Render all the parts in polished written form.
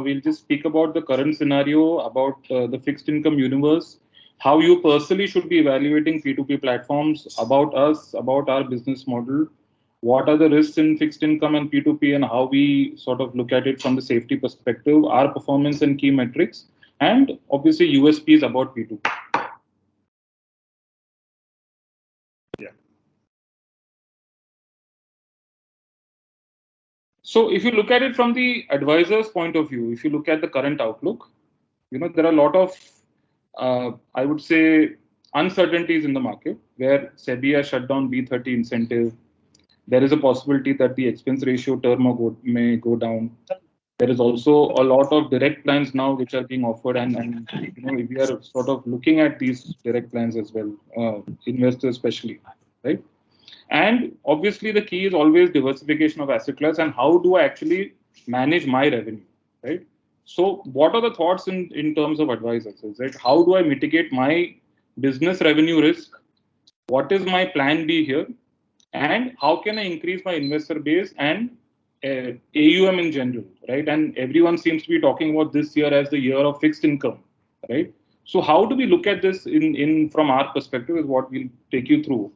we'll just speak about the current scenario, about the fixed income universe, how you personally should be evaluating P2P platforms, about us, about our business model, what are the risks in fixed income and P2P, and how we sort of look at it from the safety perspective, our performance and key metrics, and obviously USPs about P2P. Yeah. So if you look at it from the advisor's point of view, if you look at the current outlook, there are a lot of, I would say, uncertainties in the market where SEBI has shut down B30 incentive. There is a possibility that the expense ratio term may go down. There is also a lot of direct plans now which are being offered, and we are sort of looking at these direct plans as well, investors especially, right? And obviously, the key is always diversification of asset class and how do I actually manage my revenue, right? So, what are the thoughts in terms of advisors? Is it how do I mitigate my business revenue risk? What is my plan B here? And how can I increase my investor base and AUM in general, right? And everyone seems to be talking about this year as the year of fixed income, right? So, how do we look at this in from our perspective? Is what we'll take you through.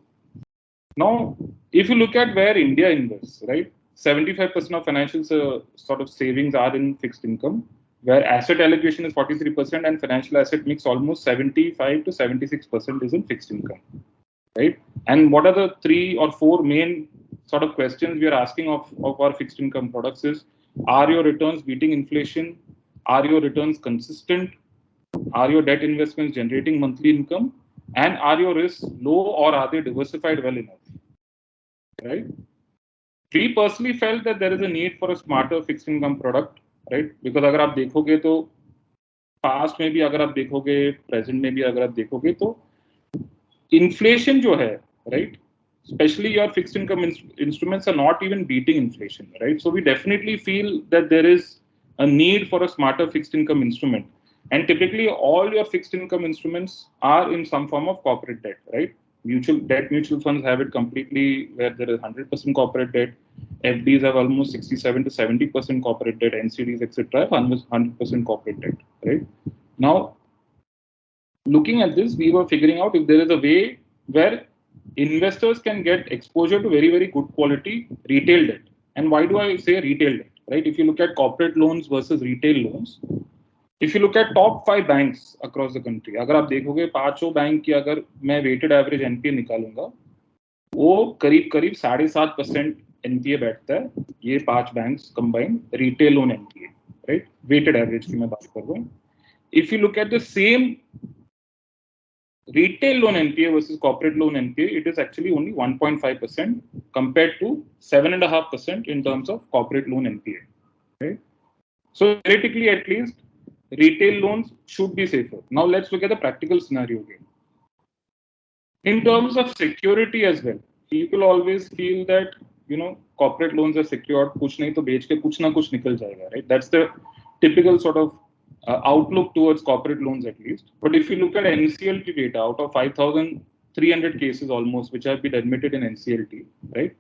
Now, if you look at where India invests, right, 75% of financial sort of savings are in fixed income, where asset allocation is 43% and financial asset mix almost 75 to 76% is in fixed income, right? And what are the 3 or 4 main sort of questions we are asking of our fixed income products is, are your returns beating inflation? Are your returns consistent? Are your debt investments generating monthly income? And are your risks low or are they diversified well enough? Right? We personally felt that there is a need for a smarter fixed income product, right? Because अगर आप देखोगे तो past में भी अगर आप देखोगे, present में भी अगर आप देखोगे तो inflation जो है, right? Especially your fixed income instruments are not even beating inflation, right? So we definitely feel that there is a need for a smarter fixed income instrument. And typically all your fixed income instruments are in some form of corporate debt, right? Mutual funds have it completely where there is 100% corporate debt. FDs have almost 67 to 70% corporate debt. NCDs, etc., have 100% corporate debt, right? Now, looking at this, we were figuring out if there is a way where investors can get exposure to very, very good quality retail debt. And why do I say retail debt, right? If you look at corporate loans versus retail loans, if you look at top 5 banks across the country, अगर आप देखोगे 5 bank की अगर मैं weighted average NPA निकालूंगा, वो करीब 7.5% NPA बैठता है. ये 5 banks combined retail loan NPA, right? Weighted average की मैं बात कर रहा हूँ. If you look at the same retail loan NPA versus corporate loan NPA, it is actually only 1.5% compared to 7.5% in terms of corporate loan NPA, right? So theoretically, at least, retail loans should be safer. Now let's look at the practical scenario again. In terms of security as well, people always feel that corporate loans are secured. कुछ नहीं तो बेच के कुछ ना कुछ निकल जाएगा, right? That's the typical sort of outlook towards corporate loans at least. But if you look at NCLT data, out of 5,300 cases almost which have been admitted in NCLT, right?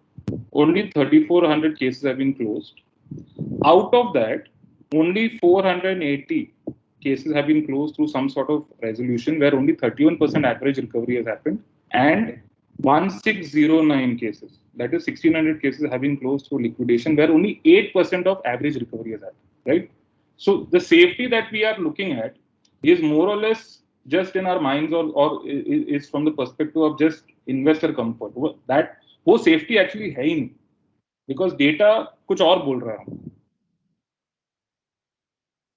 Only 3,400 cases have been closed. Out of that, only 480 cases have been closed through some sort of resolution where only 31% average recovery has happened, and 1609 cases, that is 1,600 cases, have been closed through liquidation where only 8% of average recovery has happened, right? So the safety that we are looking at is more or less just in our minds or is from the perspective of just investor comfort. That वो safety actually है ही नहीं, because data कुछ और बोल रहा है.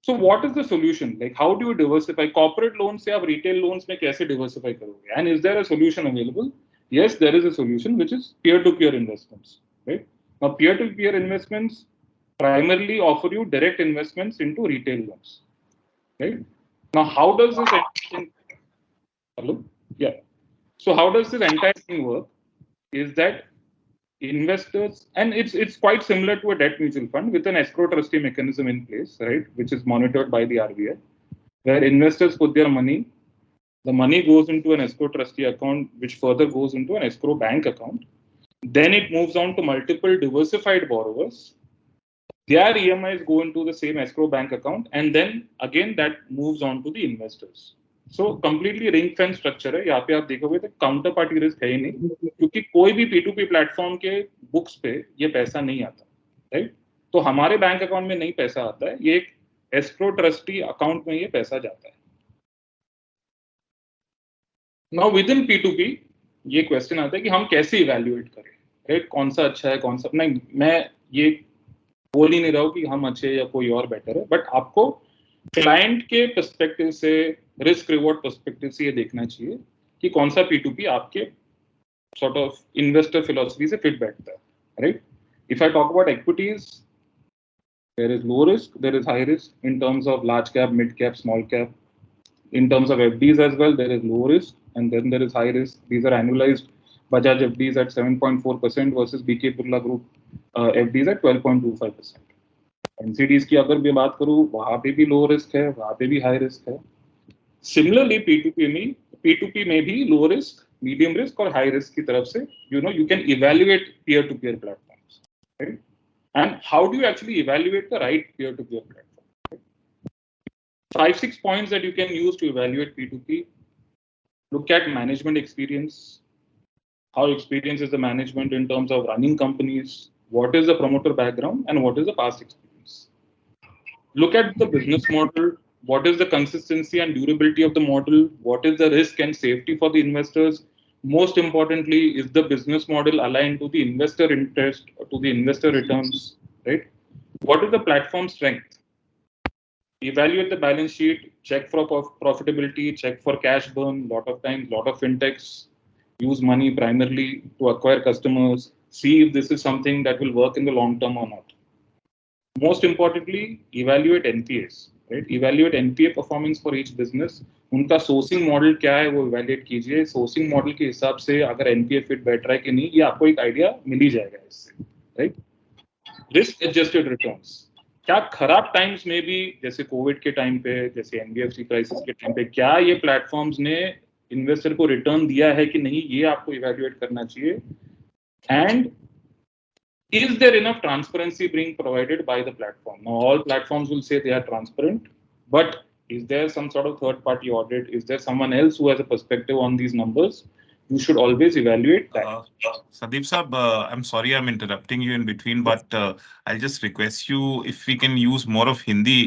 So what is the solution? Like, how do you diversify corporate loans से आप retail loans में कैसे diversify करोगे? And is there a solution available? Yes, there is a solution, which is peer-to-peer investments, right? Now, peer-to-peer investments primarily offer you direct investments into retail loans, right? Now, how does this thing? Hello? Yeah. So how does this entire thing work? Is that investors, and it's quite similar to a debt mutual fund with an escrow trustee mechanism in place, right, which is monitored by the RBI, where investors put their money. The money goes into an escrow trustee account, which further goes into an escrow bank account. Then it moves on to multiple diversified borrowers. their EMIs go into the same escrow bank account, and then again that moves on to the investors. So completely ring fence structure है. यहाँ पे आप देखोगे तो counter party risk है ही नहीं, क्योंकि कोई भी P2P प्लेटफॉर्म के बुक्स पे ये पैसा नहीं आता, राइट? तो हमारे बैंक अकाउंट में नहीं पैसा आता है, ये एक एस्क्रो ट्रस्टी अकाउंट में ये पैसा जाता है. नाउ विद इन P2P ये क्वेश्चन आता है कि हम कैसे इवैल्यूएट करें, राइट? कौन सा अच्छा है, कौन सा नहीं. मैं ये बोल ही नहीं रहा हूँ कि हम अच्छे या कोई और बेटर है, बट आपको क्लाइंट के पर्सपेक्टिव से, रिस्क रिवॉर्ड पर्सपेक्टिव से ये देखना चाहिए कि कौन सा P2P आपके सॉर्ट ऑफ इन्वेस्टर फिलॉसफी से फिट बैठता है, right? If I talk about equities, there is low risk, there is high risk in terms of large cap, mid cap, small cap. In terms of FDs as well, there is low risk and then there is high risk. These are annualized Bajaj FDs at 7.4% versus BK Birla Group FDs at 12.25%. NCDs की अगर मैं बात करूँ, वहाँ पे भी low risk है, वहाँ पे भी हाई रिस्क है. सिमिलरली P2P में भी लो रिस्क, मीडियम रिस्क और हाई रिस्क की तरफ से you can evaluate peer-to-peer platforms, right? And how do you actually evaluate the right peer-to-peer platform? 5-6 points that you can use to evaluate P2P. Look at management experience. How experienced is the management in terms of running companies? What is the promoter background and what is the past experience? Look at the business model. What is the consistency and durability of the model? What is the risk and safety for the investors? Most importantly, is the business model aligned to the investor interest or to the investor returns, right? What is the platform strength? Evaluate the balance sheet, check for profitability, check for cash burn. Lot of times, lot of fintechs use money primarily to acquire customers. See if this is something that will work in the long term or not. Most importantly, evaluate NPAs, right? Evaluate NPA performance for each business. उनका sourcing model क्या है वो evaluate कीजिए. Sourcing model के हिसाब से अगर NPA fit बैठ रहा है कि नहीं, ये आपको एक आइडिया मिल ही जाएगा इससे, राइट? Risk adjusted returns. क्या खराब टाइम्स में भी, जैसे कोविड के टाइम पे, जैसे एनबीएफसी क्राइसिस के टाइम पे, क्या ये प्लेटफॉर्म्स ने इन्वेस्टर को रिटर्न दिया है कि नहीं, ये आपको इवैल्यूएट करना चाहिए. And is there enough transparency being provided by the platform? Now, all platforms will say they are transparent, but is there some sort of third-party audit? Is there someone else who has a perspective on these numbers? You should always evaluate that. Sandeep Saab, I'm sorry I'm interrupting you in between, but I'll just request you if we can use more of Hindi.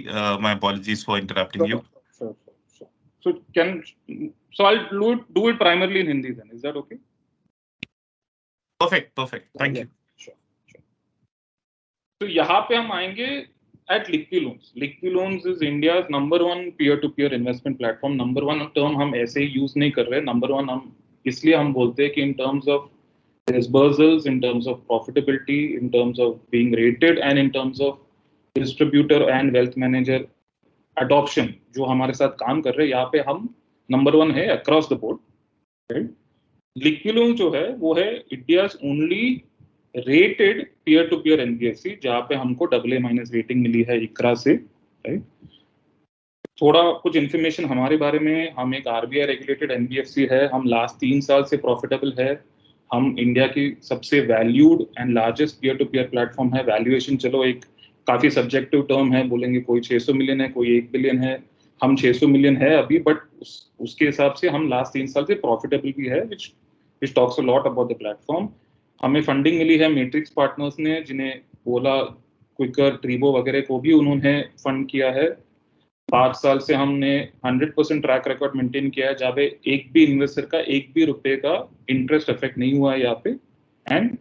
My apologies for interrupting you. Sure. So I'll do it primarily in Hindi then. Is that okay? Perfect. Thank you. तो यहाँ पे हम आएंगे at Liqui Loans. Liqui Loans is India's number one peer-to-peer investment platform. Number one term हम ऐसे ही use नहीं कर रहे. Number one हम इसलिए हम बोलते हैं कि in terms of disbursals, in terms of profitability, in terms of being rated, and in terms of distributor and wealth manager adoption, जो हमारे साथ काम कर रहे हैं, यहाँ पे हम number one है across the board. Right? Liqui Loans जो है वो है India's only rated peer to peer NBFC, जहां पे हमको AA- रेटिंग मिली है इकरा से, राइट? थोड़ा कुछ इन्फॉर्मेशन हमारे बारे में. हम एक आरबीआई रेगुलेटेड एनबीएफसी है. हम लास्ट 3 साल से प्रॉफिटेबल है. हम इंडिया की सबसे valued and largest peer to peer platform है. वैल्यूएशन चलो एक काफी सब्जेक्टिव टर्म है, बोलेंगे कोई 600 मिलियन है, कोई 1 बिलियन है. हम 600 मिलियन है अभी, बट उसके हिसाब से हम लास्ट 3 साल से प्रॉफिटेबल भी है, which talks a lot about the platform. हमें फंडिंग मिली है मैट्रिक्स पार्टनर्स ने, जिन्हें ओला, क्विकर, ट्रीबो वगैरह को भी उन्होंने फंड किया है. 5 साल से हमने 100% ट्रैक रिकॉर्ड मेंटेन किया है, जहाँ पे एक भी इन्वेस्टर का 1 भी रुपए का इंटरेस्ट अफेक्ट नहीं हुआ है यहाँ पे. एंड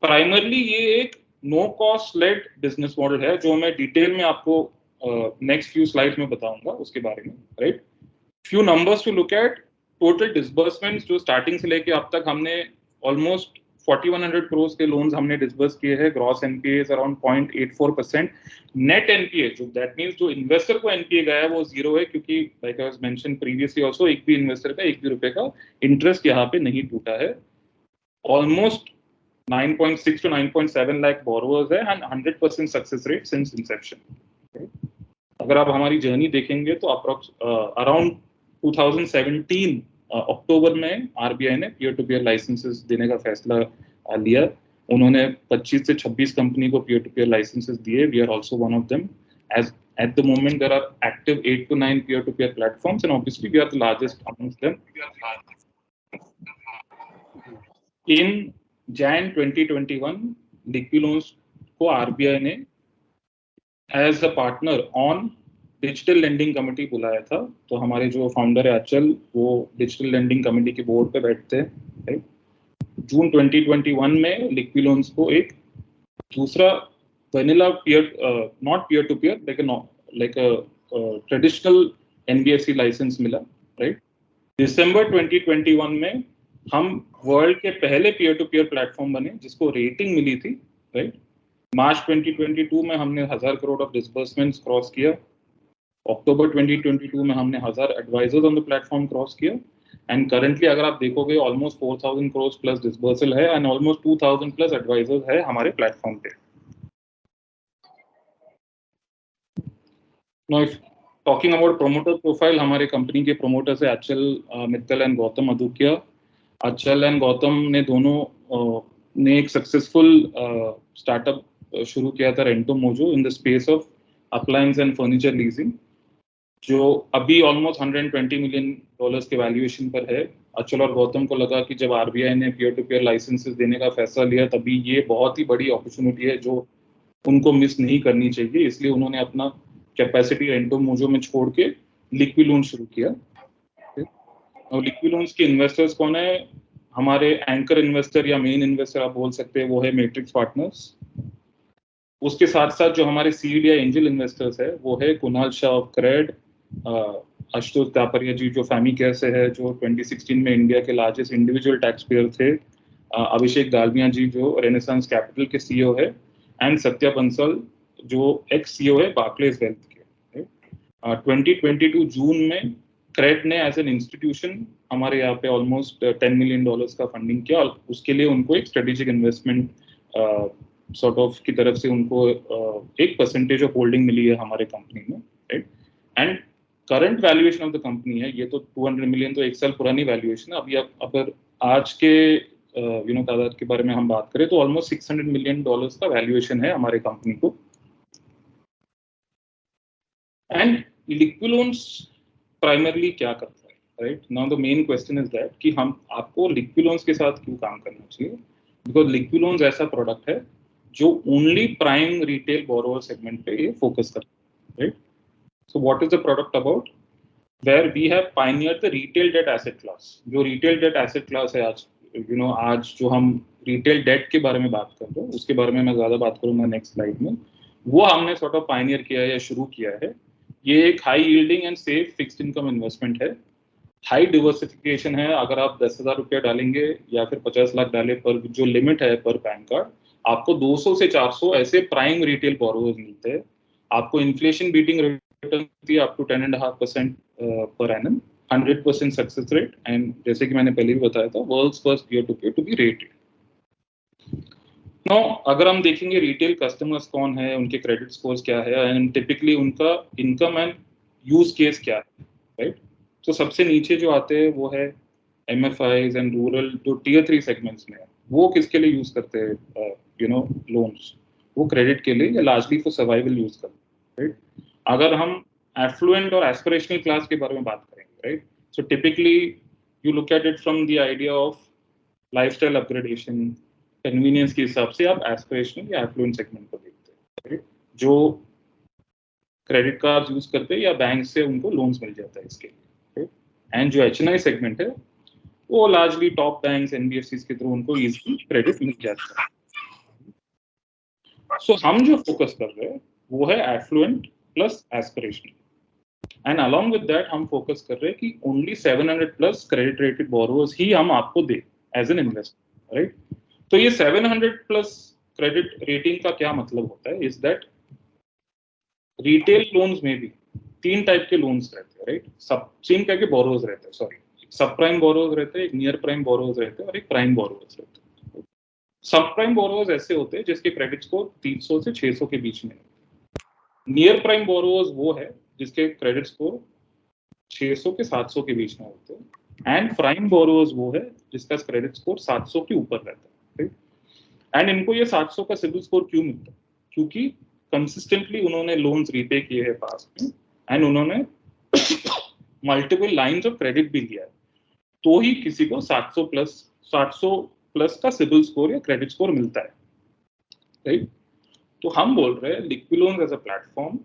प्राइमरली ये एक no cost led business model है, जो मैं डिटेल में आपको नेक्स्ट फ्यू स्लाइड्स में बताऊंगा उसके बारे में, right? Few numbers to look at. Total disbursements जो स्टार्टिंग से लेके अब तक हमने ऑलमोस्ट 4100 करोड़ के लोन्स हमने डिसबर्स किए हैं. Gross NPA around 0.84%. Net NPA, जो दैट मींस जो इन्वेस्टर को एनपीए गया है वो 0 है, क्योंकि like I was mention previously also, एक भी इन्वेस्टर का 1 भी रुपए का इंटरेस्ट यहाँ पे नहीं टूटा है. ऑलमोस्ट 9.6 to 9.7 लाख बोरोवर्स है and 100% success rate since Inception. अगर आप हमारी जर्नी देखेंगे तो अराउंड 2017 अक्टूबर में आरबीआई ने पीयर टू पीयर लाइसेंसेस देने का फैसला लिया. उन्होंने 25 से 26 कंपनी को peer to peer licenses दिए. We are also one of them. As at the moment there are active 8 to 9 peer to peer platforms, and obviously we are the largest amongst them. In Jan 2021, Liquiloans को RBI ने as a partner on digital lending committee बुलाया था. तो हमारे जो founder है अचल, वो डिजिटल लेंडिंग कमेटी के बोर्ड पे बैठते हैं, राइट. जून 2021 में लिक्विलोन्स को एक दूसरा vanilla peer, not peer to peer, like a traditional NBFC licence मिला, राइट. दिसंबर 2021 में हम वर्ल्ड के पहले पीयर टू पीयर प्लेटफॉर्म बने जिसको रेटिंग मिली थी, राइट. मार्च 2022 में हमने 1000 करोड़ ऑफ डिसबर्समेंट्स क्रॉस किया. अक्टूबर 2022 में हमने 1000 advisors on the platform cross किया. एंड करंटली अगर आप देखोगे ऑलमोस्ट 4000 करोड़ प्लस डिसबर्सल है एंड ऑलमोस्ट 2000 प्लस एडवाइजर्स है हमारे प्लेटफॉर्म पे. Now if talking about promoter profile, हमारे कंपनी के प्रोमोटर्स है अचल मित्तल एंड गौतम अदुकिया. अचल एंड गौतम ने दोनों ने एक सक्सेसफुल स्टार्टअप शुरू किया था, Rentomojo, in the space of appliance and furniture leasing, जो अभी ऑलमोस्ट $120 मिलियन के वैल्यूएशन पर है. अचल और गौतम को लगा कि जब आरबीआई ने पीयर टू पीयर लाइसेंसेस देने का फैसला लिया तभी ये बहुत ही बड़ी अपॉर्चुनिटी है जो उनको मिस नहीं करनी चाहिए, इसलिए उन्होंने अपना कैपेसिटी रेंटो मोजो में छोड़ के लिक्विलोन्स शुरू किया. और लिक्विलोन्स के इन्वेस्टर्स कौन है? हमारे एंकर इन्वेस्टर या मेन इन्वेस्टर आप बोल सकते हैं वो है मैट्रिक्स पार्टनर्स. उसके साथ साथ जो हमारे सीड या एंजल इन्वेस्टर्स है वो है कुणाल शाह ऑफ क्रेड, आशुतोष तापरिया जी जो फैमी केयर से है, जो 2016 में इंडिया के लार्जेस्ट इंडिविजुअल टैक्स पेयर थे, अभिषेक दालमिया जी जो रेनेसांस कैपिटल के सीईओ है, एंड सत्या बंसल जो एक्स सीईओ है बार्कलेज वेल्थ के. 2022 जून में क्रेड ने एज एन इंस्टीट्यूशन हमारे यहाँ पे ऑलमोस्ट $10 मिलियन का फंडिंग किया और उसके लिए उनको एक स्ट्रेटेजिक इन्वेस्टमेंट सॉर्ट ऑफ की तरफ से उनको एक परसेंटेज ऑफ होल्डिंग मिली है हमारे कंपनी में, right. And current valuation of the company है, ये तो 200 मिलियन तो एक साल पुरानी वैल्यूएशन है. अभी अगर आज के तादाद के बारे में हम बात करें तो ऑलमोस्ट $600 मिलियन का वैल्यूएशन है हमारे कंपनी को. एंड लिक्विलोन्स प्राइमरली क्या करता है, right. Now the main question is that कि हम आपको लिक्विलोन्स के साथ क्यों काम करना चाहिए, बिकॉज लिक्विलोन्स ऐसा प्रोडक्ट है जो only prime retail borrower segment पे ये फोकस करता है, right. So what is the product about, where we have pioneer the retail debt asset class. जो रिटेल डेट एसेट क्लास है आज आज जो हम रिटेल डेट के बारे में बात कर रहे हैं उसके बारे में मैं ज्यादा बात करूंगा नेक्स्ट स्लाइड में. वो हमने सॉर्ट ऑफ पायनियर किया है या शुरू किया है. ये एक high yielding and safe fixed income investment है. हाई डिवर्सिफिकेशन है. अगर आप 10,000 रुपया डालेंगे या फिर 50 लाख डाले पर जो लिमिट है पर पैन कार्ड, आपको 200 से 400 ऐसे प्राइम रिटेल बोरोवर्स मिलते हैं. आपको इन्फ्लेशन बीटिंग रिटर्न दी up to 10.5% per annum, 100% success rate, and जैसे कि मैंने पहले भी बताया था world's first peer to be rated. Now अगर हम देखेंगे रिटेल कस्टमर्स कौन है, उनके क्रेडिट स्कोर्स क्या है एंड टिपिकली उनका इनकम एंड यूज केस क्या है, राइट. तो सबसे नीचे जो आते हैं वो है एमएफआईज एंड रूरल, जो टियर 3 सेगमेंट्स में है. वो किसके लिए यूज करते हैं लोन्स? वो क्रेडिट के लिए या लार्जली फॉर सर्वाइवल यूज करते हैं, राइट. अगर हम एफ्लुएंट और एस्पिरेशनल क्लास के बारे में बात करेंगे, right, so typically you look at it from the idea of lifestyle upgradation, convenience के हिसाब से आप एस्पिरेशनल या एफ्लुएंट सेगमेंट को देखते हैं, राइट. जो क्रेडिट कार्ड यूज करते हैं या बैंक से उनको लोन्स मिल जाता है इसके लिए. एंड जो एचएनआई सेगमेंट है वो लार्जली टॉप बैंक्स एनबीएफसीज के थ्रू उनको इजीली क्रेडिट मिल जाता है. सो हम जो फोकस कर रहे हैं वो है affluent plus aspirational, and along with that हम फोकस कर रहे हैं कि only 700 plus credit rated borrowers ही हम आपको दे एज एन इन्वेस्टर, राइट. तो ये 700 प्लस क्रेडिट रेटिंग का क्या मतलब होता है इज दैट रिटेल लोन्स में भी 3 टाइप के लोन्स रहते हैं, राइट. सब 3 टाइप के बोरोवर्स रहते हैं, सॉरी, सब प्राइम बोरोवर्स रहते हैं, एक नियर प्राइम बोरोवर्स रहते हैं और एक प्राइम बोरोवर्स रहते हैं. सब प्राइम बोरोवर्स ऐसे होते हैं जिसके क्रेडिट स्कोर 300 से 600 के बीच में. नियर प्राइम बोरोवर्स वो है जिसके क्रेडिट स्कोर 600 के 700 के बीच में होते हैं, एंड प्राइम बोरोवर्स वो है जिसका क्रेडिट स्कोर 700 के ऊपर रहता है, राइट. एंड इनको ये 700 का सिविल स्कोर क्यों मिलता है? क्योंकि कंसिस्टेंटली उन्होंने लोन्स रीपे किए हैं पास्ट में एंड उन्होंने मल्टीपल लाइंस ऑफ क्रेडिट भी लिया है, तो ही किसी को 700 प्लस का सिविल स्कोर या क्रेडिट स्कोर मिलता है, राइट? तो हम बोल रहे हैं liquid loan as a platform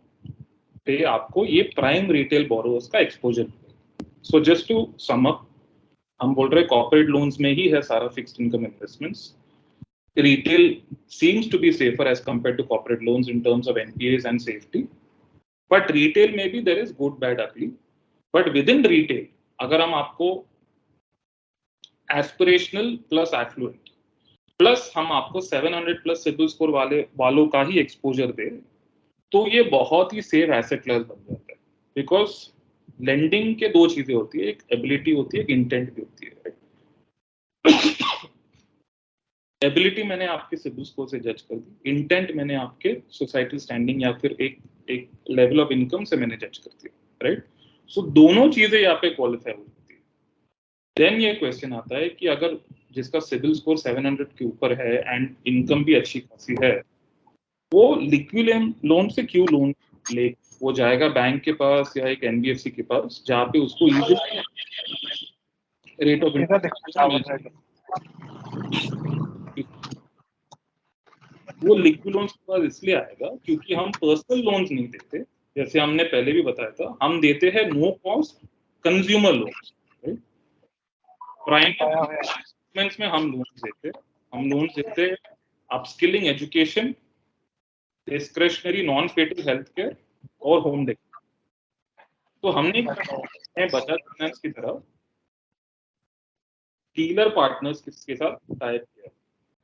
पे आपको ये प्राइम रिटेल बोरोवर्स का एक्सपोजर मिलेगा। So just to sum up, हम बोल रहे हैं कॉर्पोरेट लोन्स में ही है सारा fixed income investments. Retail seems to be safer as compared to corporate loans in terms of NPAs and safety. But retail maybe there is good, bad, ugly. But within retail, अगर हम आपको aspirational plus affluent plus हम आपको 700 plus CIBIL score वालों का ही exposure दे, तो ये बहुत ही सेफ एसेट क्लास बन जाता है। बिकॉज लेंडिंग के दो चीजें होती है, एक एबिलिटी होती है, एक इंटेंट भी होती है। एबिलिटी मैंने आपके सिबिल स्कोर से जज कर दी, इंटेंट मैंने आपके सोसाइटल स्टैंडिंग या फिर एक लेवल ऑफ इनकम से मैंने जज कर दिया, राइट? सो दोनों चीजें यहाँ पे क्वालिफाई होती है। देन ये क्वेश्चन आता है कि अगर जिसका सिबिल स्कोर 700 के ऊपर है एंड इनकम भी अच्छी खासी है, वो लिक्विड लोन से क्यों लोन ले? वो जाएगा बैंक के पास या एक एनबीएफसी के पास जहाँ पे उसको इजीली रेट ऑफ इंटरेस्ट, वो लिक्विड लोन्स के पास इसलिए आएगा क्योंकि हम पर्सनल लोन्स नहीं देते, जैसे हमने पहले भी बताया था, हम देते हैं no cost consumer loans, right? Prime investments में हम लोन्स देते upskilling, education, discretionary non fatal health care और होम डेकोर। तो हमने बजाज फाइनेंस की तरह डीलर पार्टनर्स के साथ टाइप किया।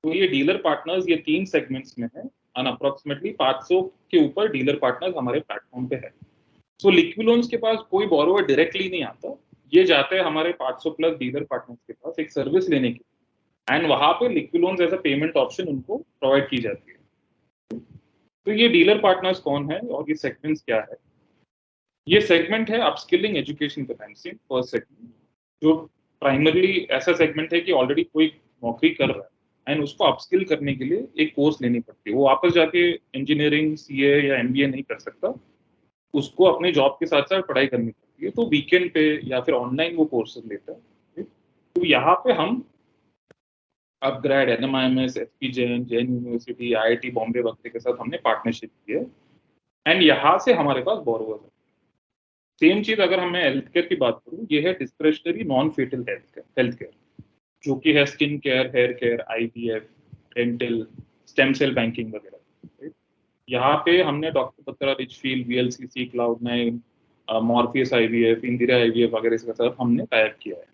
तो ये डीलर पार्टनर्स ये 3 सेगमेंट्स में है एंड अप्रोक्सीमेटली 500 के ऊपर डीलर पार्टनर्स हमारे प्लेटफॉर्म पे है। सो लिक्विड लोन्स के पास कोई बोरोवर डायरेक्टली नहीं आता, ये जाते हैं हमारे 500 प्लस डीलर पार्टनर्स के पास एक सर्विस लेने की, एंड वहां पे liquid loans as a payment option उनको प्रोवाइड की जाती है। तो ये डीलर पार्टनर्स कौन है और ये सेगमेंट्स क्या है? ये सेगमेंट है upskilling, education, financing, first segment, जो प्राइमरली ऐसा सेगमेंट है कि ऑलरेडी कोई नौकरी कर रहा है एंड उसको अपस्किल करने के लिए एक कोर्स लेनी पड़ती है। वो वापस जाके इंजीनियरिंग, सीए या एमबीए नहीं कर सकता, उसको अपने जॉब के साथ साथ पढ़ाई करनी पड़ती है। तो वीकेंड पे या फिर ऑनलाइन वो कोर्सेज लेता है। तो यहाँ पे हम upgrade, NMIMS, SP Jain, Jain university, IIT Bombay वगैरह के साथ हमने पार्टनरशिप की है एंड यहाँ से हमारे पास बोरोवर है। सेम चीज अगर मैं हेल्थ केयर की बात करूँ, ये है discretionary non fatal health care, जो कि है skin care, hair care, IVF, dental, stem cell banking वगैरह। यहाँ पे हमने doctor Batra, Richfield, VLCC, Cloud9, Morpheus IVF, Indira IVF वगैरह के साथ हमने टाइप किया है।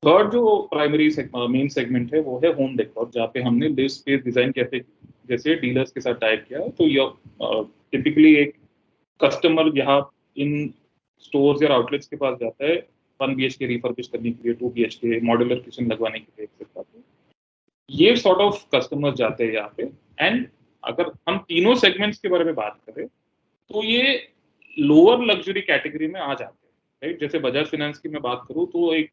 थर्ड जो प्राइमरी मेन सेगमेंट है वो है होम डेकोर, जहाँ पे हमने लिस्ट बेस्ड डिजाइन जैसे डीलर्स के साथ टाइप किया है। तो ये टिपिकली एक कस्टमर यहाँ इन स्टोर्स या आउटलेट्स के पास जाता है 1 BHK रिफर्बिश करने के लिए, 2 BHK मॉड्यूलर किचन लगवाने के लिए, एक्सेट्रा। ये सॉर्ट ऑफ कस्टमर जाते हैं यहाँ पे। एंड अगर हम तीनों सेगमेंट्स के बारे में बात करें तो ये लोअर लग्जरी कैटेगरी में आ जाते हैं, राइट? जैसे बजाज फाइनेंस की मैं बात करूँ तो एक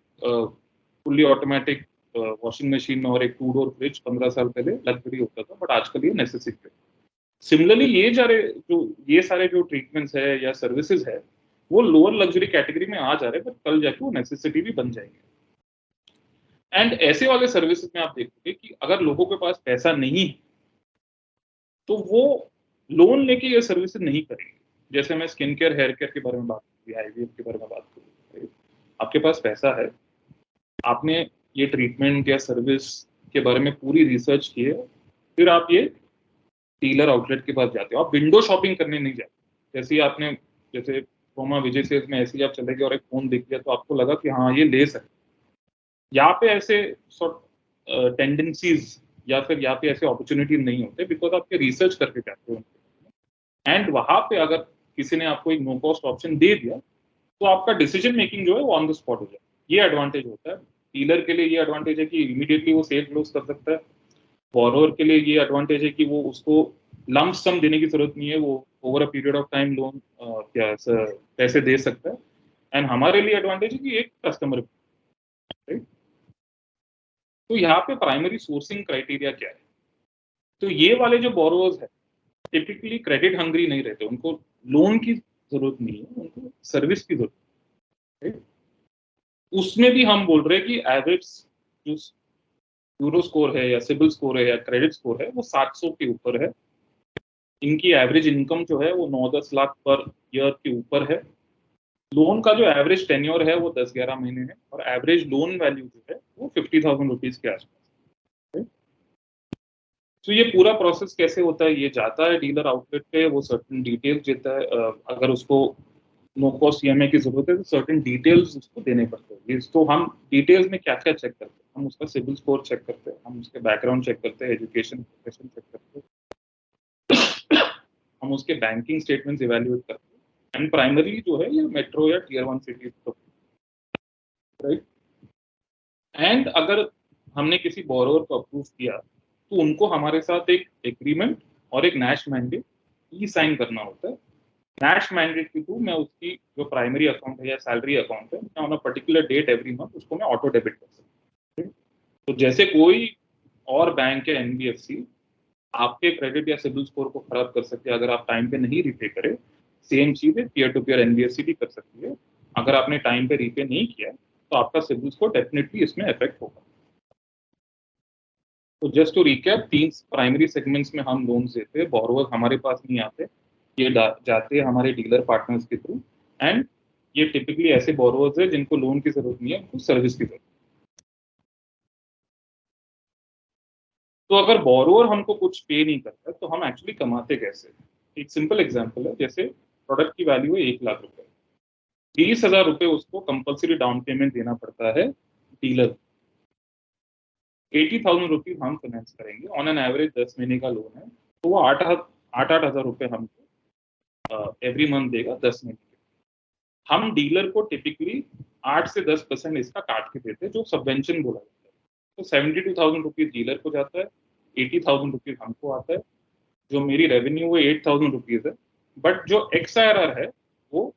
फुल्ली ऑटोमेटिक वॉशिंग मशीन और एक 2 डोर फ्रिज 15 साल पहले लग्जरी होता था, बट आजकल ये नेसेसिटी है। सिमिलरली ये सारे जो ट्रीटमेंट्स है या सर्विसेज है वो लोअर लग्जरी कैटेगरी में आ जा रहे हैं, बट कल जाके वो नेसेसिटी भी बन जाएंगे। एंड ऐसे वाले सर्विसेज में आप देखोगे कि अगर लोगों के पास पैसा नहीं है तो वो लोन लेके ये सर्विसेज नहीं करेंगे। जैसे मैं स्किन केयर, हेयर केयर के बारे में बात करूँ, आईवीएफ के बारे में बात करूँ, आपके पास पैसा है, आपने ये ट्रीटमेंट या सर्विस के बारे में पूरी रिसर्च की है, फिर आप ये डीलर आउटलेट के पास जाते हो। आप विंडो शॉपिंग करने नहीं जाते। जैसे रोमा विजय सेल्स में ऐसे ही आप चले गए और एक फोन देख लिया तो आपको लगा कि हाँ ये ले सकते। यहाँ पे ऐसे टेंडेंसीज या फिर यहाँ पे ऐसे अपॉर्चुनिटी नहीं होते, बिकॉज आपके रिसर्च करके जाते हो एंड वहां पे अगर किसी ने आपको एक नो कॉस्ट ऑप्शन दे दिया तो आपका डिसीजन मेकिंग जो है वो ऑन द स्पॉट हो जाए। ये एडवांटेज होता है डीलर के लिए। ये एडवांटेज है कि इमीडिएटली वो सेल क्लोज कर सकता है। बोरोवर के लिए ये एडवांटेज है कि वो उसको लंप सम देने की जरूरत नहीं है, वो over a period of time loan पैसे दे सकता है। एंड हमारे लिए एडवांटेज है कि एक कस्टमर, राइट? तो यहाँ पे प्राइमरी सोर्सिंग क्राइटेरिया क्या है? तो ये वाले जो बोरोवर्स है टिपिकली क्रेडिट हंग्री नहीं रहते, उनको लोन की जरूरत नहीं है, उनको सर्विस की जरूरत है। उसमें भी हम बोल रहे हैं कि एवरेज जो यूरो स्कोर है या सिबिल स्कोर है या क्रेडिट स्कोर है वो 700 के ऊपर है। इनकी एवरेज इनकम जो है वो 9-10 लाख पर ईयर के ऊपर है। लोन का जो एवरेज टेन्योर है वो 10-11 महीने है और एवरेज लोन वैल्यू जो है वो 50,000 रुपीज के आसपास। तो ये पूरा प्रोसेस कैसे होता है, ये जाता है डीलर आउटलेट पे, वो सर्टेन डिटेल्स देता है। अगर उसको नो कॉस्ट ईएमआई की जरूरत है तो सर्टेन डिटेल्स उसको देने पड़ते हैं। तो हम डिटेल्स में क्या क्या चेक करते हैं, हम उसका सिबिल स्कोर चेक करते हैं, हम उसके बैकग्राउंड चेक करते हैं, एजुकेशन प्रोफेशन चेक करते हैं, हम उसके बैंकिंग स्टेटमेंट्स इवेल्युएट करते हैं। एंड प्राइमरी जो है ये मेट्रो या टियर 1 सिटीज, राइट। एंड अगर हमने किसी बोरोवर को अप्रूव किया तो उनको हमारे साथ एक एग्रीमेंट और एक नैश मैंडेट ई साइन करना होता है। नैश मैंडेट के थ्रू मैं उसकी जो प्राइमरी अकाउंट है या सैलरी अकाउंट है, मैं on a particular date every month उसको मैं ऑटो डेबिट कर सकता हूँ। तो जैसे कोई और बैंक या एनबीएफसी आपके क्रेडिट या सिबिल स्कोर को खराब कर सकती है अगर आप टाइम पे नहीं रिपे करें, सेम चीज है पीयर टू पीयर एनबीएफसी भी कर सकती है। अगर आपने टाइम पे रिपे नहीं किया तो आपका सिबिल स्कोर डेफिनेटली इसमें इफेक्ट होगा। तो just to recap, 3 primary segments में हम लोन देते हैं। बोरोवर हमारे पास नहीं आते, ये जाते हैं हमारे डीलर पार्टनर्स के थ्रू। एंड ये टिपिकली ऐसे बोरोवर्स है जिनको लोन की जरूरत नहीं है, उनको सर्विस की जरूरत। तो अगर बोरोवर हमको कुछ पे नहीं करता तो हम एक्चुअली कमाते कैसे? एक सिंपल एग्जांपल है, जैसे प्रोडक्ट की वैल्यू है 1 लाख रुपए, 20,000 रुपए उसको कंपल्सरी डाउन पेमेंट देना पड़ता है डीलर। 80,000 रुपीज हम फाइनेंस करेंगे, ऑन एन एवरेज 10 महीने का लोन है, तो वो 8,000 रुपए हमको एवरी मंथ देगा 10 महीने के। हम डीलर को टिपिकली 8 से 10% इसका काट के देते हैं, जो सबवेंशन बोला जाता है। तो 72,000 रुपीज डीलर को जाता है, 80,000 रुपीज हमको आता है, जो मेरी रेवेन्यू वो 8,000 रुपीज है। बट जो एक्स आईआरआर है, वो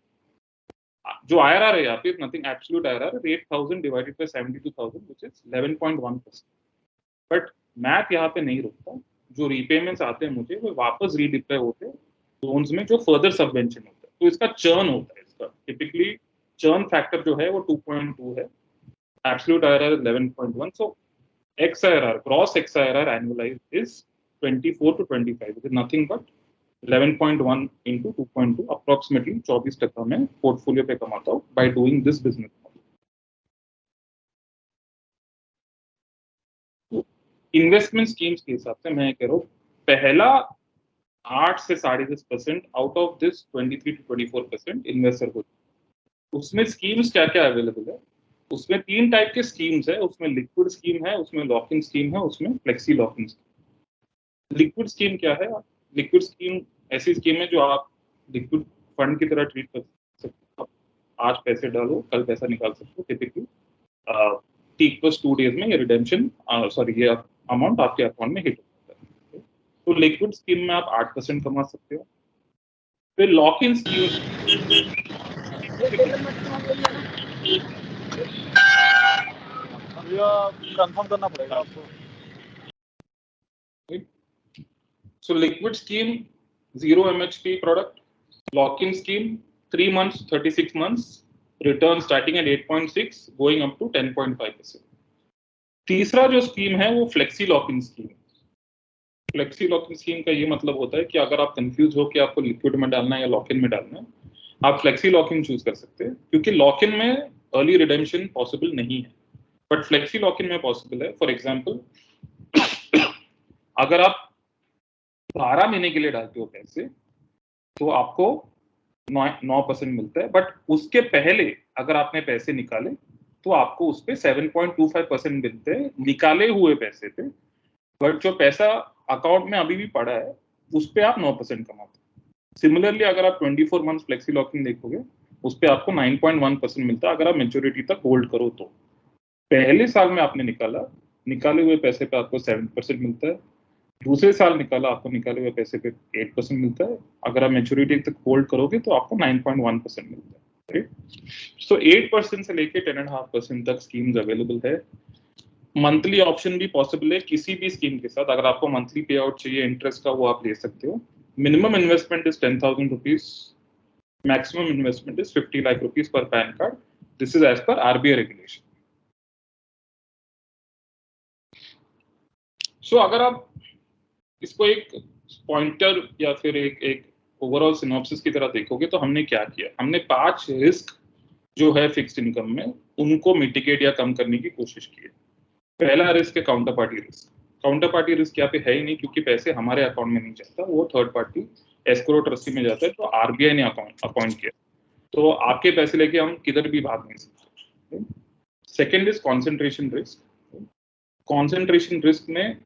जो आईआरआर है यहाँ पे nothing, absolute IRR 8,000 divided by 72,000 which is 11.1%। But math यहाँ पे नहीं रुकता, जो रीपेमेंट्स आते हैं मुझे वो वापस रीडिप्लॉय होते हैं लोन्स में, जो फर्दर सबवेंशन होता है। तो इसका चर्न होता है, इसका टिपिकली चर्न फैक्टर जो है वो 2.2 है, absolute IRR 11.1। So x IRR, gross x IRR annualised is 24 to 25, it is nothing but 11.1 into 2.2, approximately 24% में पोर्टफोलियो पे कमाता हूँ by doing this business. Investment schemes के हिसाब से मैं कह रहा हूँ पहला 8 से 10.5% out of this 23 to 24% investor को। उसमें स्कीम्स क्या क्या अवेलेबल है, उसमें 3 टाइप के स्कीम्स है, उसमें लिक्विड स्कीम है, उसमें लॉक इन स्कीम है, उसमें flexi lock in scheme. Liquid scheme क्या है? लिक्विड स्कीम ऐसी स्कीम है जो आप लिक्विड फंड की तरह ट्रीट कर सकते हो। आज पैसे डालो, कल पैसा निकाल सकते हो। टिपिकली T+2 डेज में ये रिडेम्पशन ये अमाउंट आपके अकाउंट में हिट होता है। तो लिक्विड स्कीम में आप 8% कमा सकते हो। फिर लॉक इन स्कीम, कंफर्म करना पड़ेगा आपको। So liquid scheme 0 MHP product, lock in scheme 3 months 36 months, return starting at 8.6 going up to 10.5%। तीसरा जो स्कीम है वो फ्लेक्सी लॉक इन स्कीम है। फ्लेक्सी लॉक इन स्कीम का ये मतलब होता है कि अगर आप कंफ्यूज हो कि आपको लिक्विड में डालना है या लॉक इन में डालना है, आप फ्लेक्सी लॉक इन चूज कर सकते हैं, क्योंकि लॉक इन में अर्ली रिडेम्पशन पॉसिबल नहीं है, बट फ्लेक्सी लॉक इन में पॉसिबल है। फॉर एग्जाम्पल, अगर आप 12 महीने के लिए डालते हो पैसे तो आपको 9% मिलता है, बट उसके पहले अगर आपने पैसे निकाले तो आपको उस पर 7.25% मिलते हैं निकाले हुए पैसे पे। बट जो पैसा अकाउंट में अभी भी पड़ा है उस पर आप 9% कमाते हैं। सिमिलरली अगर आप 24 मंथ्स फ्लेक्सी लॉकिंग देखोगे उस पर आपको 9.1% मिलता है अगर आप मेच्योरिटी तक होल्ड करो तो। पहले साल में आपने निकाले हुए पैसे पे आपको 7% मिलता है, दूसरे साल निकाला आपको निकाले हुए पैसे पे 8% मिलता है, अगर आप मेच्योरिटी तक होल्ड करोगे तो आपको 9.1% मिलता है, राइट। सो 8% से लेके 10.5% तक स्कीम्स अवेलेबल है। मंथली ऑप्शन भी पॉसिबल है किसी भी स्कीम के साथ। अगर आपको मंथली पे आउट चाहिए इंटरेस्ट का, वो आप ले सकते हो। Minimum investment is 10,000 rupees, maximum investment is 50 lakh rupees per PAN card. This is as per RBI regulation. So अगर आप इसको एक पॉइंटर या फिर एक ओवरऑल सिनॉप्सिस की तरह देखोगे तो हमने क्या किया, हमने 5 रिस्क जो है फिक्स्ड इनकम में, उनको मिटिगेट या कम करने की कोशिश की है। पहला रिस्क है counter party risk. Counter party risk यहाँ पे है ही नहीं, क्योंकि पैसे हमारे अकाउंट में नहीं जाता, वो थर्ड पार्टी एस्क्रो ट्रस्टी में जाता है, तो आरबीआई ने अपॉइंट किया, तो आपके पैसे लेके हम किधर भी भाग नहीं सकते। Second is concentration risk. Concentration risk में,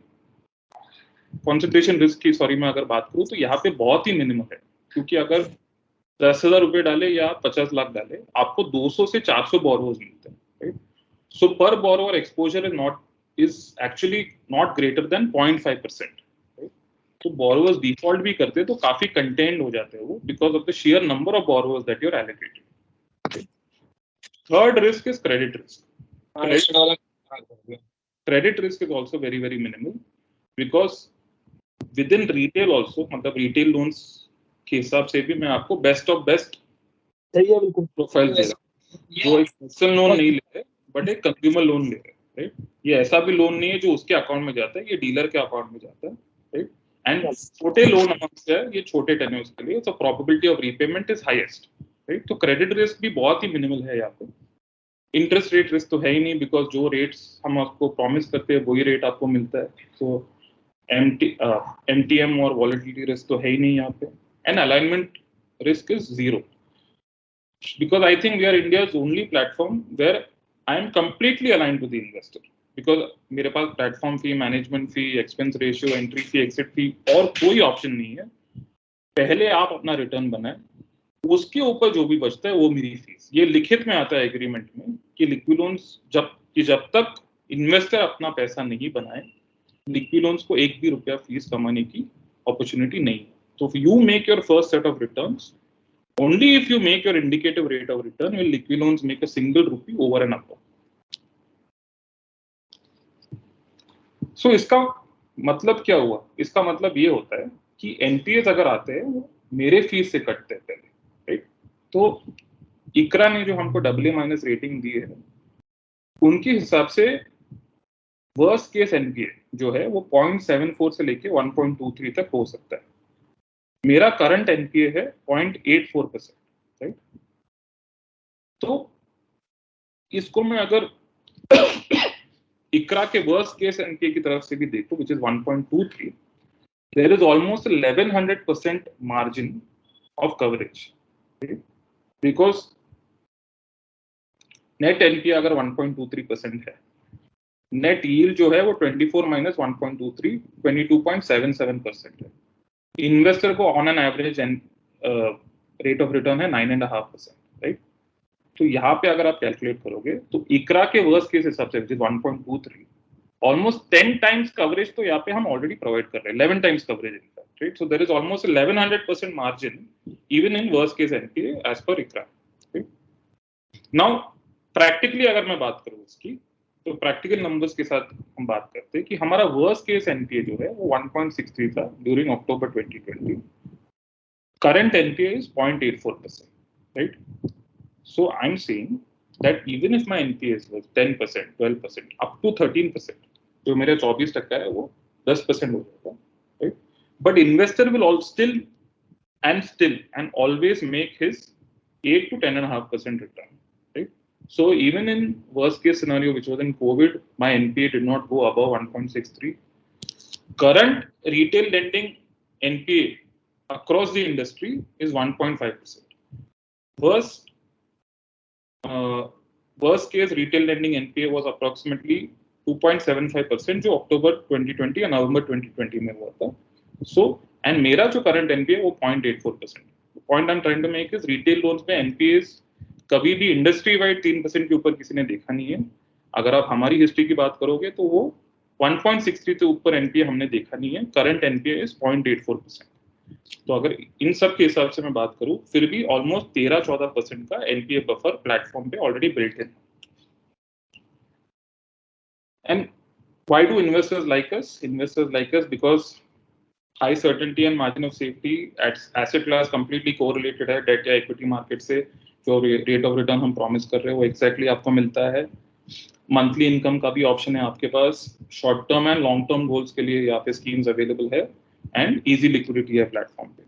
कॉन्सेंट्रेशन रिस्क की सॉरी मैं अगर बात करूं तो यहाँ पे बहुत ही मिनिमम है, क्योंकि अगर 10,000 रुपए डाले या 50 लाख डाले, आपको 200 से 400 बोरोवर्स मिलते हैं। सो पर borrower exposure is actually not greater than 0.5%। तो बोरोवर्स डिफॉल्ट भी करते हैं तो काफी कंटेंट हो जाते हैं वो, because of the sheer number of borrowers that you are allocated. Third risk is credit risk. Credit risk is also very very minimal, because within retail also, मतलब रिटेल लोन्स के हिसाब से भी मैं आपको बेस्ट ऑफ बेस्ट प्रोफाइल दे रहा हूँ। जो एक पर्सनल लोन नहीं ले रहे बट एक कंज्यूमर लोन ले रहे, राइट। ये ऐसा भी लोन नहीं है जो उसके अकाउंट में जाता है, ये डीलर के अकाउंट में जाता है, राइट। एंड छोटे लोन अमाउंट्स है, ये छोटे टेन्योर्स के लिए, तो probability of repayment is highest, right. तो क्रेडिट रिस्क भी बहुत ही मिनिमल है यहाँ पे। इंटरेस्ट रेट रिस्क तो है ही नहीं, बिकॉज जो रेट्स हम आपको प्रॉमिस करते हैं वही रेट आपको मिलता है। तो MTM और वॉलेटिलिटी रिस्क तो है ही नहीं यहाँ पे। And alignment risk is zero, because I think we are India's only platform where I am completely aligned with the investor, because मेरे पास platform fee, management fee, expense ratio, entry fee, exit fee और कोई option नहीं है। पहले आप अपना return बनाएं, उसके ऊपर जो भी बचता है वो मेरी फीस। ये लिखित में आता है एग्रीमेंट में कि लिक्विड लोन्स जब तक इन्वेस्टर अपना पैसा नहीं बनाए, लिक्विड लोन्स को एक भी रुपया फीस कमाने की अपॉर्चुनिटी नहीं है। तो you make your first set of returns. Only if you make your indicative rate of return will liquid loans make a single rupee over and above. So इसका मतलब क्या हुआ? इसका मतलब ये होता है कि NPAs अगर आते हैं वो मेरे फीस से कटते हैं पहले, राइट? तो इकरा ने जो हमको AA- रेटिंग दी है, उनके हिसाब से वर्स्ट केस NPA जो है वो 0.74 से लेके 1.23 तक हो सकता है। मेरा करंट NPA है 0.84%, राइट? तो इसको मैं अगर इकरा के वर्स्ट केस NPA की तरफ से भी देखो, which is 1.23, there is almost 1100% margin of coverage, okay? Because net NPA अगर 1.23% है, net yield जो है वो 24 minus 1.23 22.77% है। इन्वेस्टर को on an average rate of return है 9.5%, राइट? तो यहाँ पे अगर आप कैलकुलेट करोगे तो इकरा के वर्स्ट केस हिसाब से 1.23, ऑलमोस्ट 10 टाइम्स कवरेज तो यहाँ पे हम ऑलरेडी प्रोवाइड कर रहे हैं, 11 times coverage in fact, right? So there is almost 1100% margin even in worst case NPA as per ICRA. Now practically अगर मैं बात करूँ इसकी, तो प्रैक्टिकल नंबर्स के साथ हम बात करते हैं कि हमारा वर्स्ट केस NPA जो है वो 1.63 था during October 2020। Current NPA is 0.84%, right? So I'm saying that even if my NPA was 10%, 12%, up to 13%, जो मेरा 24% है वो 10% हो जाता है, right? But investor will all still and always make his 8 to 10.5% return, right? So even in worst case scenario, which was in COVID, my NPA did not go above 1.63. Current retail lending NPA across the industry is 1.5%. Worst case retail lending NPA was approximately 2.75%, जो अक्टूबर 2020 या नवंबर 2020 में हुआ था। So and मेरा जो current NPA वो 0.84%. The point I'm trying to make is retail loans में NPAs कभी भी इंडस्ट्री वाइड 3% के ऊपर किसी ने देखा नहीं है। अगर आप हमारी हिस्ट्री की बात करोगे तो वो 1.63 से ऊपर NPA हमने देखा नहीं है। Current NPA is 0.84%. तो अगर इन सब के हिसाब से मैं बात करूं, फिर भी ऑलमोस्ट 13-14% का NPA बफर प्लेटफॉर्म पे ऑलरेडी बिल्ट है। And Why do investors like us? Investors like us because high certainty and margin of safety at asset class completely correlated है debt या equity market से. जो rate of return हम promise कर रहे हैं वो exactly आपको मिलता है. मंथली इनकम का भी ऑप्शन है आपके पास. Short term and long term goals के लिए यहाँ पे स्कीम्स अवेलेबल है एंड इजी लिक्विडिटी है प्लेटफॉर्म पे.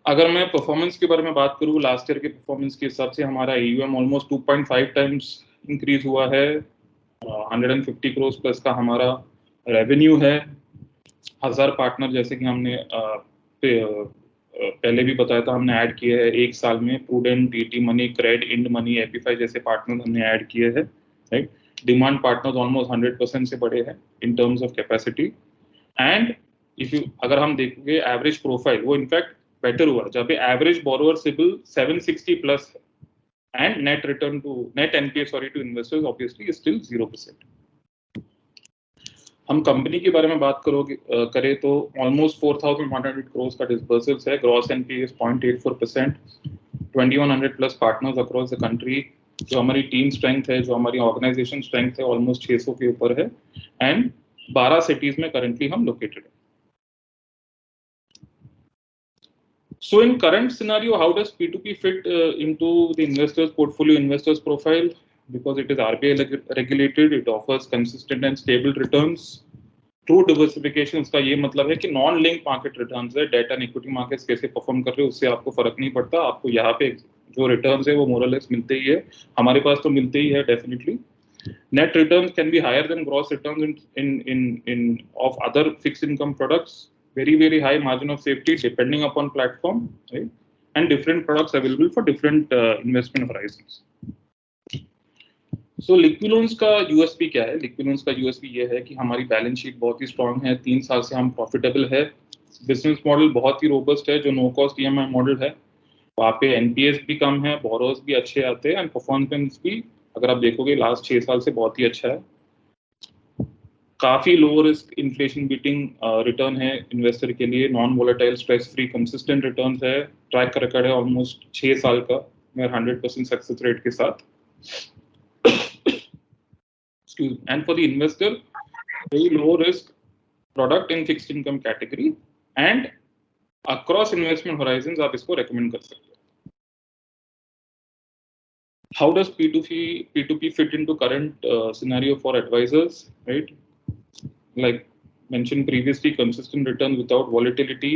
अगर मैं परफॉर्मेंस के बारे में बात करूँ, लास्ट ईयर के परफॉर्मेंस के हिसाब से हमारा AUM ऑलमोस्ट 2.5 टाइम्स इंक्रीज हुआ है. 150 करोड़ प्लस का हमारा रेवेन्यू है. 1000 पार्टनर जैसे कि हमने पहले भी बताया था हमने ऐड किए हैं एक साल में. Prudent, DT money, Cred, Indmoney, Epifi जैसे पार्टनर हमने ऐड किए हैं. राइट. डिमांड पार्टनर्स ऑलमोस्ट 100% से बड़े हैं in terms of capacity. And if you अगर हम देखेंगे एवरेज प्रोफाइल वो इनफैक्ट बेटर हुआ जब एवरेज बोरोवर सिबिल 760 प्लस है and net NPA to investors obviously is still 0%. हम कंपनी के बारे में बात करें तो ऑलमोस्ट 4,100 करोड़ का डिसबर्सल्स है. Gross NPA is 0.84%. 2100 plus partners across the country. जो हमारी टीम स्ट्रेंथ है, जो हमारी ऑर्गेनाइजेशन स्ट्रेंथ है, ऑलमोस्ट 600 के ऊपर है एंड 12 सिटीज में करंटली हम लोकेटेड है. So in current scenario, how does P2P fit into the investors portfolio, investors profile? Because it is RBI regulated, it offers consistent and stable returns. True diversification इसका ये मतलब है कि non link market returns है. Date and equity markets कैसे perform कर रहे हैं उससे आपको फर्क नहीं पड़ता. आपको यहाँ पे जो रिटर्न्स है वो मोरलेस मिलते ही है. हमारे पास तो मिलते ही है definitely. Net returns can be higher than gross returns in of other fixed income products. Very, very high margin of safety depending upon platform, right? And different products available for different investment horizons. So Liquiloans का USP क्या है? Liquiloans का USP ये है कि हमारी balance sheet बहुत ही strong है. 3 साल से हम प्रॉफिटेबल है. बिजनेस मॉडल बहुत ही रोबस्ट है. जो नो कॉस्ट EMI मॉडल है वहाँ पे NPAs भी कम है, बोरोवर्स भी अच्छे आते हैं एंड परफॉर्मेंस भी अगर आप देखोगे लास्ट 6 साल से बहुत ही अच्छा है. काफी low risk inflation beating return है इन्वेस्टर के लिए. Non volatile, stress free, consistent returns है. ट्रैक रिकॉर्ड है ऑलमोस्ट 6 साल का मेरे 100% सक्सेस रेट के साथ. Excuse me. And for the investor, very low risk product in fixed income category and across investment horizons आप इसको recommend कर सकते हैं. How does P2P fit into current scenario for advisors, right? Like mentioned previously, consistent return without volatility.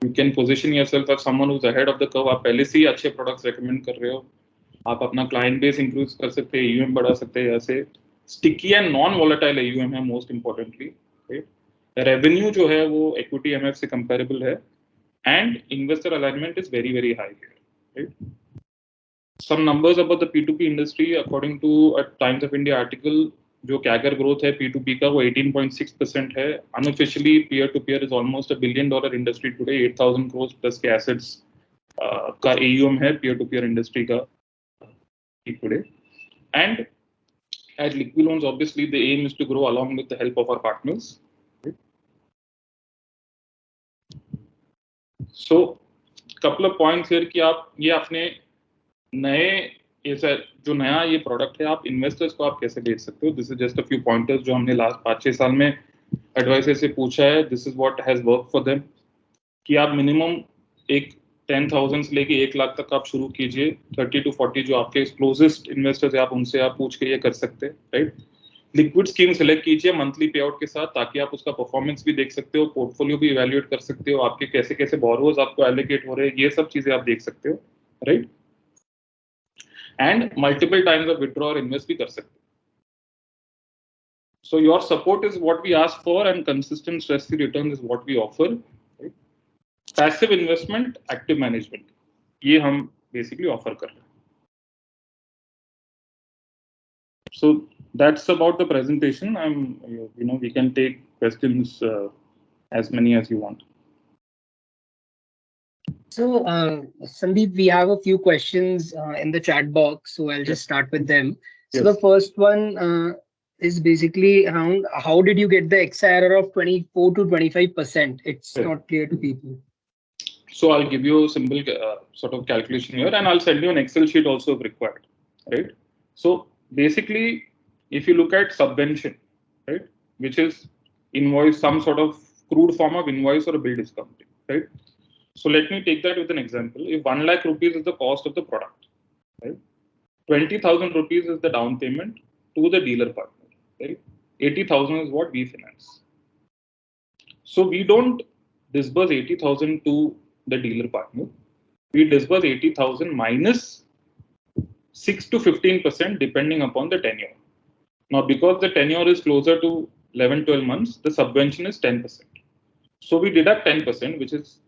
You can position yourself as someone who's ahead of the curve. आप पहले से ही अच्छे products recommend कर रहे हो. आप अपना client base improve कर सकते हैं, AUM बढ़ा सकते हैं. ऐसे sticky and non-volatile AUM है most importantly. Right? Revenue जो है वो equity MF से comparable है and investor alignment is very, very high here. Right? Some numbers about the P2P industry according to a Times of India article. जो CAGR growth है P2P का वो 18.6% है. Unofficially peer to peer is almost $1 billion industry today. 8,000 crore plus के assets का AUM है peer to peer industry का today. And at Liquiloans obviously the aim is to grow along with the help of our partners. So couple of points here कि आप ये अपने नए जो नया ये प्रोडक्ट है आप इन्वेस्टर्स को आप कैसे बेच सकते हो. This is just a few pointers जो हमने लास्ट 5-6 साल में एडवाइजर से पूछा है. This is what has work for them कि आप मिनिमम एक 10,000 से लेके 1 लाख तक आप शुरू कीजिए. 30 to 40 जो आपके क्लोजेस्ट इन्वेस्टर्स है आप उनसे आप पूछ के ये कर सकते हैं. राइट. लिक्विड स्कीम सेलेक्ट कीजिए मंथली पे आउट के साथ ताकि आप उसका परफॉर्मेंस भी देख सकते हो, पोर्टफोलियो भी इवैल्यूएट कर सकते हो, आपके कैसे कैसे बोरोवर्स आपको एलोकेट हो रहे हैं, ये सब चीजें आप देख सकते हो. Right. And multiple times of withdraw और इन्वेस्ट भी कर सकते हो. So your support is what we ask for and consistent stress-free returns is what we offer. Right? Passive investment, active management, ये हम basically offer कर रहे हैं. So that's about the presentation. We can take questions as many as you want. So Sandeep, we have a few questions in the chat box, so I'll just start with them. So the first one is basically around how did you get the XIRR of 24 to 25%? It's not clear to people. So I'll give you a simple sort of calculation here, and I'll send you an Excel sheet also if required. Right. So basically, if you look at subvention, right, which is invoice, some sort of crude form of invoice or a bill discounting, right? So let me take that with an example. If 1 lakh rupees is the cost of the product, right, 20,000 rupees is the down payment to the dealer partner, right? 80,000 is what we finance. So we don't disburse 80,000 to the dealer partner. We disburse 80,000 minus 6 to 15% depending upon the tenure. Now, because the tenure is closer to 11, 12 months, the subvention is 10%. So we deduct 10%, which is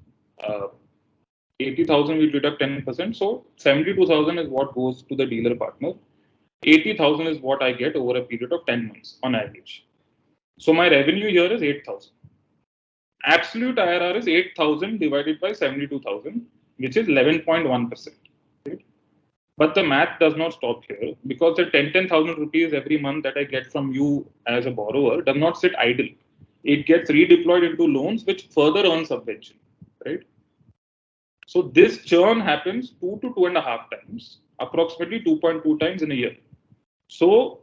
80,000, we deduct 10%. So 72,000 is what goes to the dealer partner. 80,000 is what I get over a period of 10 months on average. So my revenue here is 8,000. Absolute IRR is 8,000 divided by 72,000, which is 11.1%. Right? But the math does not stop here, because the 10,000 rupees every month that I get from you as a borrower does not sit idle. It gets redeployed into loans, which further earn subvention, right? So this churn happens 2 to 2.5 times, approximately 2.2 times in a year. So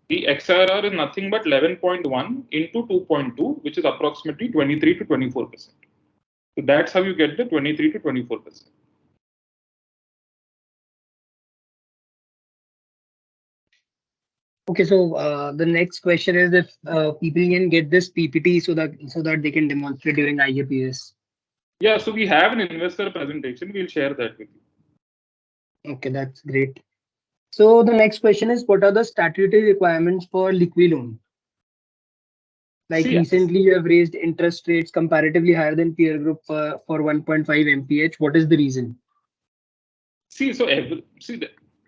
the XIRR is nothing but 11.1 into 2.2, which is approximately 23 to 24%. So that's how you get the 23 to 24%. Okay, so the next question is if people can get this PPT so that they can demonstrate during IAPS. Yeah, so we have an investor presentation. We'll share that with you. Okay, that's great. So the next question is, what are the statutory requirements for liquid loan? Like recently you have raised interest rates comparatively higher than peer group for 1.5 MPH. What is the reason? See,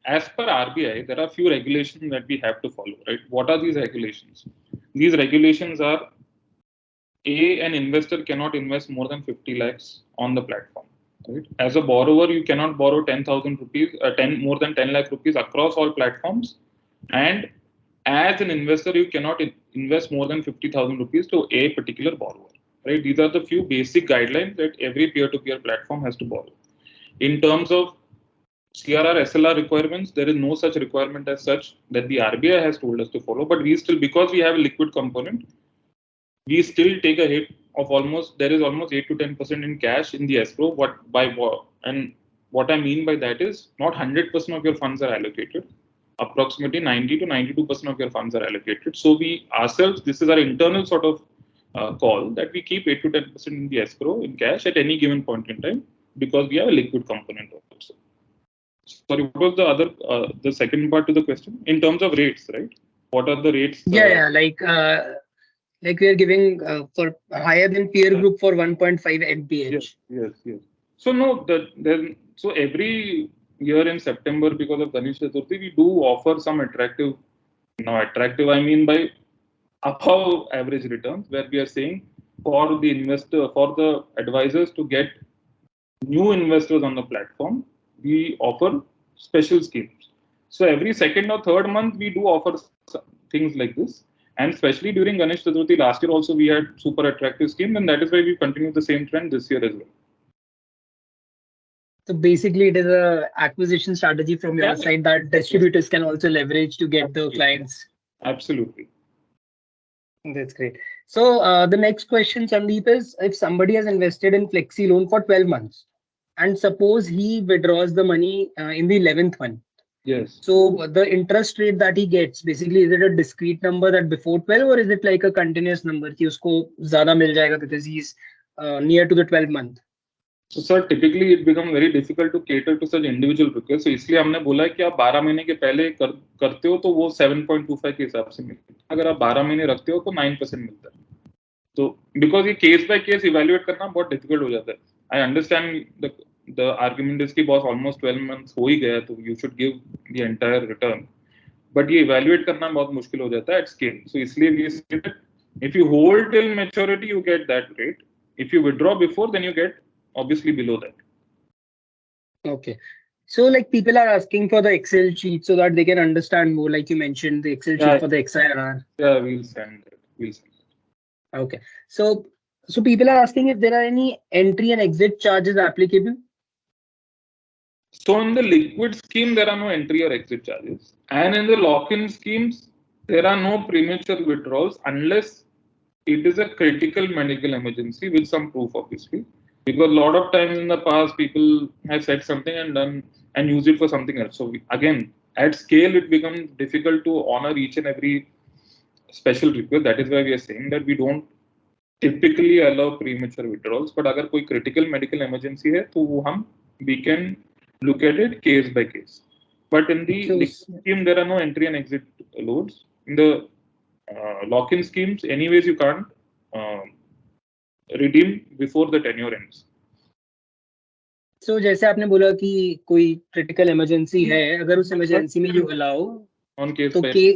as per RBI, there are few regulations that we have to follow, right? What are these regulations? These regulations are, an investor cannot invest more than 50 lakhs on the platform. Right? As a borrower, you cannot borrow 10,000 rupees, more than 10 lakh rupees across all platforms. And as an investor, you cannot invest more than 50,000 rupees to a particular borrower. Right? These are the few basic guidelines that every peer-to-peer platform has to follow. In terms of CRR, SLR requirements, there is no such requirement as such that the RBI has told us to follow. But we still, because we have a liquid component, we still take a hit of there is almost 8 to 10% in cash in the escrow. And what I mean by that is not 100% of your funds are allocated. Approximately 90 to 92% of your funds are allocated. So we ourselves, this is our internal sort of call that we keep 8 to 10% in the escrow in cash at any given point in time, because we have a liquid component also. Sorry, what was the second part to the question? In terms of rates, right? What are the rates? Like we are giving for higher than peer group for 1.5 MPH. Yes. So no, so every year in September, because of Ganesh Chaturthi, we do offer some attractive, I mean by above average returns, where we are saying for the advisors to get new investors on the platform, we offer special schemes. So every second or third month, we do offer things like this. And especially during Ganesh Chaturthi last year also, we had super attractive scheme, and that is why we continue the same trend this year as well. So basically, it is a acquisition strategy from your side that distributors can also leverage to get the clients. Absolutely. That's great. So the next question, Sandeep, is if somebody has invested in Flexi loan for 12 months and suppose he withdraws the money in the 11th month. Yes. So the interest rate that he gets, basically, is it a discrete number that before 12, or is it like a continuous number कि उसको ज़्यादा मिल जाएगा because he's near to the 12 month? So sir, typically it becomes very difficult to cater to such individual requests. So इसलिए हमने बोला है कि आप 12 महीने के पहले करते हो तो वो 7.25 के हिसाब से मिलता है. अगर आप 12 महीने रखते हो तो 9% मिलता है. तो because ये केस बाय केस इवैल्यूएट करना बहुत डिफिकल्ट हो जाता है. I understand the argument is कि बॉस almost 12 months हो ही गया तो you should give the entire return. But ये इवैल्यूएट करना बहुत मुश्किल हो जाता है at scale. So इसलिए we say that if you hold till maturity you get that rate. If you withdraw before, then you get obviously below that. Okay. So like people are asking for the Excel sheet so that they can understand more, like you mentioned, the Excel sheet for the XIRR. Yeah, we'll send it. Okay. So people are asking if there are any entry and exit charges applicable. So in the liquid scheme, there are no entry or exit charges. And in the lock-in schemes, There are no premature withdrawals unless it is a critical medical emergency with some proof, obviously. Because a lot of times in the past, people have said something and done and used it for something else. So again, at scale, it becomes difficult to honor each and every special request. That is why we are saying that we don't typically allow premature withdrawals. But अगर कोई critical medical emergency है, तो वो हम we can look at it case by case. But in the So- liquid scheme, there are no entry and exit loads. In the lock-in schemes, anyways, you can't redeem before the tenure ends. So जैसे आपने बोला कि कोई critical emergency है, अगर उस emergency में you allow On case तो by के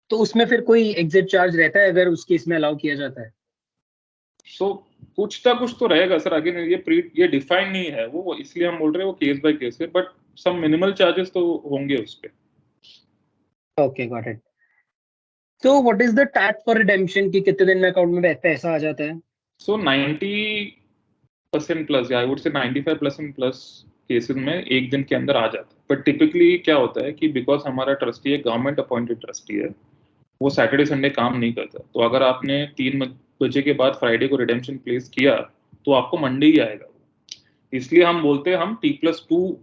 तो उसमें फिर कोई एग्जिट चार्ज रहता है अगर उस केस में अलाउ किया जाता है? so कुछ ना कुछ तो रहेगा सर. अगेन ये डिफाइन नहीं है वो इसलिए हम बोल रहे हैं वो केस बाय केस है. बट सम मिनिमल चार्जेस तो होंगे उस पे. Okay, got it. So what is the tag for redemption कि कितने दिन में अकाउंट में पैसा आ जाता है? So 90% प्लस या I would say 95% plus cases में एक दिन के अंदर आ जाता है. बट टिपिकली क्या होता है कि बिकॉज हमारा ट्रस्टी है, गवर्नमेंट अपॉइंटेड ट्रस्टी है, वो सैटरडे संडे काम नहीं करता. तो अगर आपने 3 बजे के बाद फ्राइडे को रिडेम्पशन प्लेस किया तो आपको मंडे ही आएगा. इसलिए हम बोलते हैं हम T+2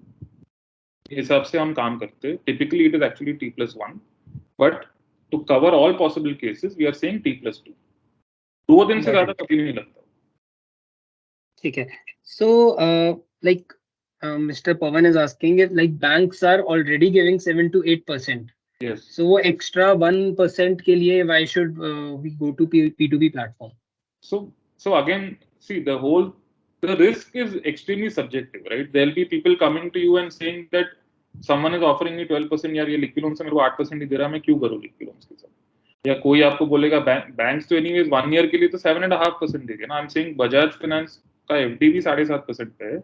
हिसाब से हम काम करते हैं. Typically it is actually T+1, but to cover all possible cases we are saying T+2. 2 दिन से ज्यादा कभी नहीं लगता. ठीक है. So like Mr. Pawan is asking if like banks are already giving 7 to 8%. Yes. So वो extra 1% के लिए why should we go to P2P platform? So again, see the risk is extremely subjective, right? There'll be people coming to you and saying that someone is offering me 12% यार ये liquid loan से मेरे को 8% ही दे रहा, मैं क्यों करूँ liquid loans के साथ? या कोई आपको बोलेगा बैंक्स तो एनीवेज 1 ईयर के लिए तो 7.5% देंगे ना. आई एम सेइंग बजाज फाइनेंस का एफडी भी 7.5% पे है.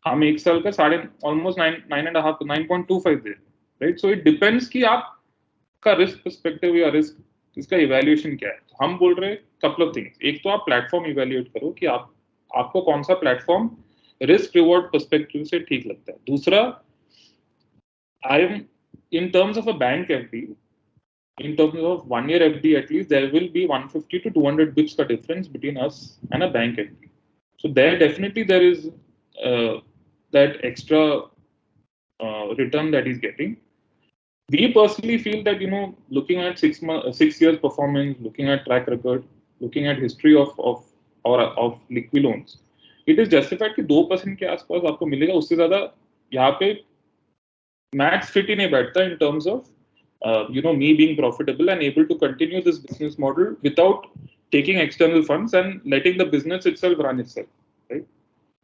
हम एक साल का almost 9.5 9.25 they. Right. So it depends कि आप का रिस्क पर्सपेक्टिव या रिस्क इसका इवैल्यूएशन क्या है. तो हम बोल रहे हैं कपल ऑफ थिंग्स. एक तो आप प्लेटफॉर्म इवैल्यूएट करो कि आपको कौन सा प्लेटफॉर्म रिस्क रिवॉर्ड पर्सपेक्टिव से ठीक लगता है. दूसरा, I am in terms of a bank FD, in terms of 1 year FD, at least there will be 150 to 200 bips ka difference between us and a bank FD. So there is that extra return that he's getting. We personally feel that looking at 6 years performance, looking at track record, looking at history of liquid loans, it is justified कि 2% के आसपास आपको मिलेगा. उससे ज्यादा यहाँ पे maths fit ही नहीं बैठता in terms of me being profitable and able to continue this business model without taking external funds and letting the business itself run itself, right?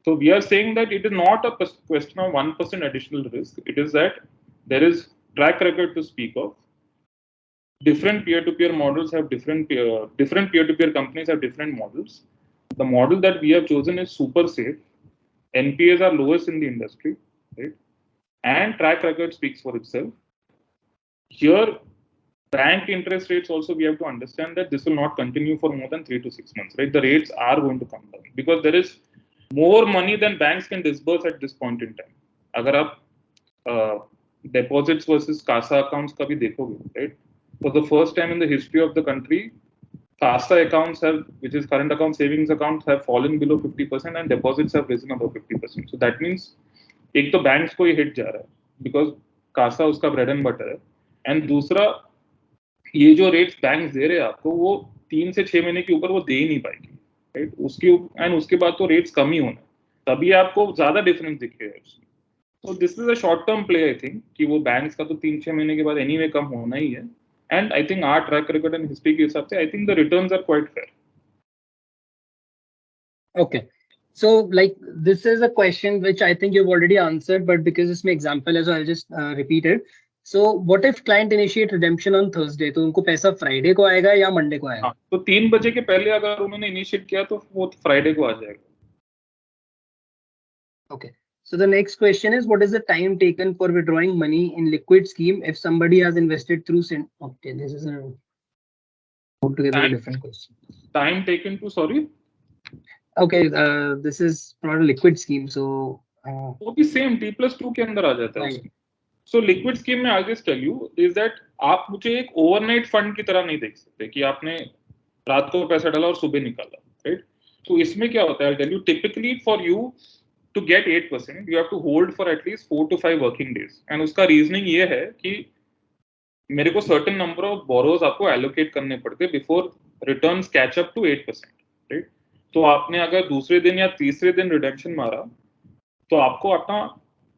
So we are saying that it is not a question of 1% additional risk. It is that there is track record to speak of. Different peer-to-peer models have different peer-to-peer companies have different models. The model that we have chosen is super safe. NPAs are lowest in the industry, right? And track record speaks for itself. Here, bank interest rates also, we have to understand that this will not continue for more than 3 to 6 months, right? The rates are going to come down because there is more money than banks can disburse at this point in time. Agar aap deposits versus CASA accounts ka bhi dekhoge, right? For the first time in the history of the country, CASA accounts which is current account savings accounts, have fallen below 50% and deposits have risen above 50%. So that means एक तो banks को ही hit जा रहा है because CASA उसका bread and butter है. And दूसरा, ये जो रेट्स बैंक दे रहे हैं आपको वो 3 से 6 महीने के ऊपर वो दे ही नहीं पाएगी, राइट? उसके बाद तो रेट्स कम ही होना, तभी आपको ज्यादा डिफरेंस दिखेगा उसमें. तो this is a short term play. I think कि वो बैंक्स का तो 3-6 महीने के बाद एनीवे कम होना ही है. And I think our track record and history के हिसाब से I think the returns are quite fair. Okay. So like this is a question which I think you've already answered, but because it's my example as well, I'll just repeat it. So what if client initiate redemption on Thursday? तो उनको पैसा Friday को आएगा या Monday को आएगा? तो 3 बजे के पहले अगर उन्होंने इनिशिएट किया तो वो फ्राइडे को आ जाएगा. Okay. So the next question is, what is the time taken for withdrawing money in liquid scheme if somebody has invested through Okay, this is a altogether different question. Time taken to, sorry? Okay, this is not a liquid scheme, so वो भी same T+2 के अंदर आ जाता है. सो liquid scheme में I just tell you is that आप मुझे एक ओवरनाइट फंड की तरह नहीं देख सकते कि आपने रात को पैसा डाला और सुबह निकाला, राइट? तो इसमें क्या होता है, I tell you, typically for you to get 8%, you have to hold for at least 4 to 5 working days. And उसका रीजनिंग ये है कि मेरे को certain number of borrows आपको allocate करने पड़ते before returns catch up to 8%, right? तो आपने अगर दूसरे दिन या तीसरे दिन redemption मारा तो आपको अपना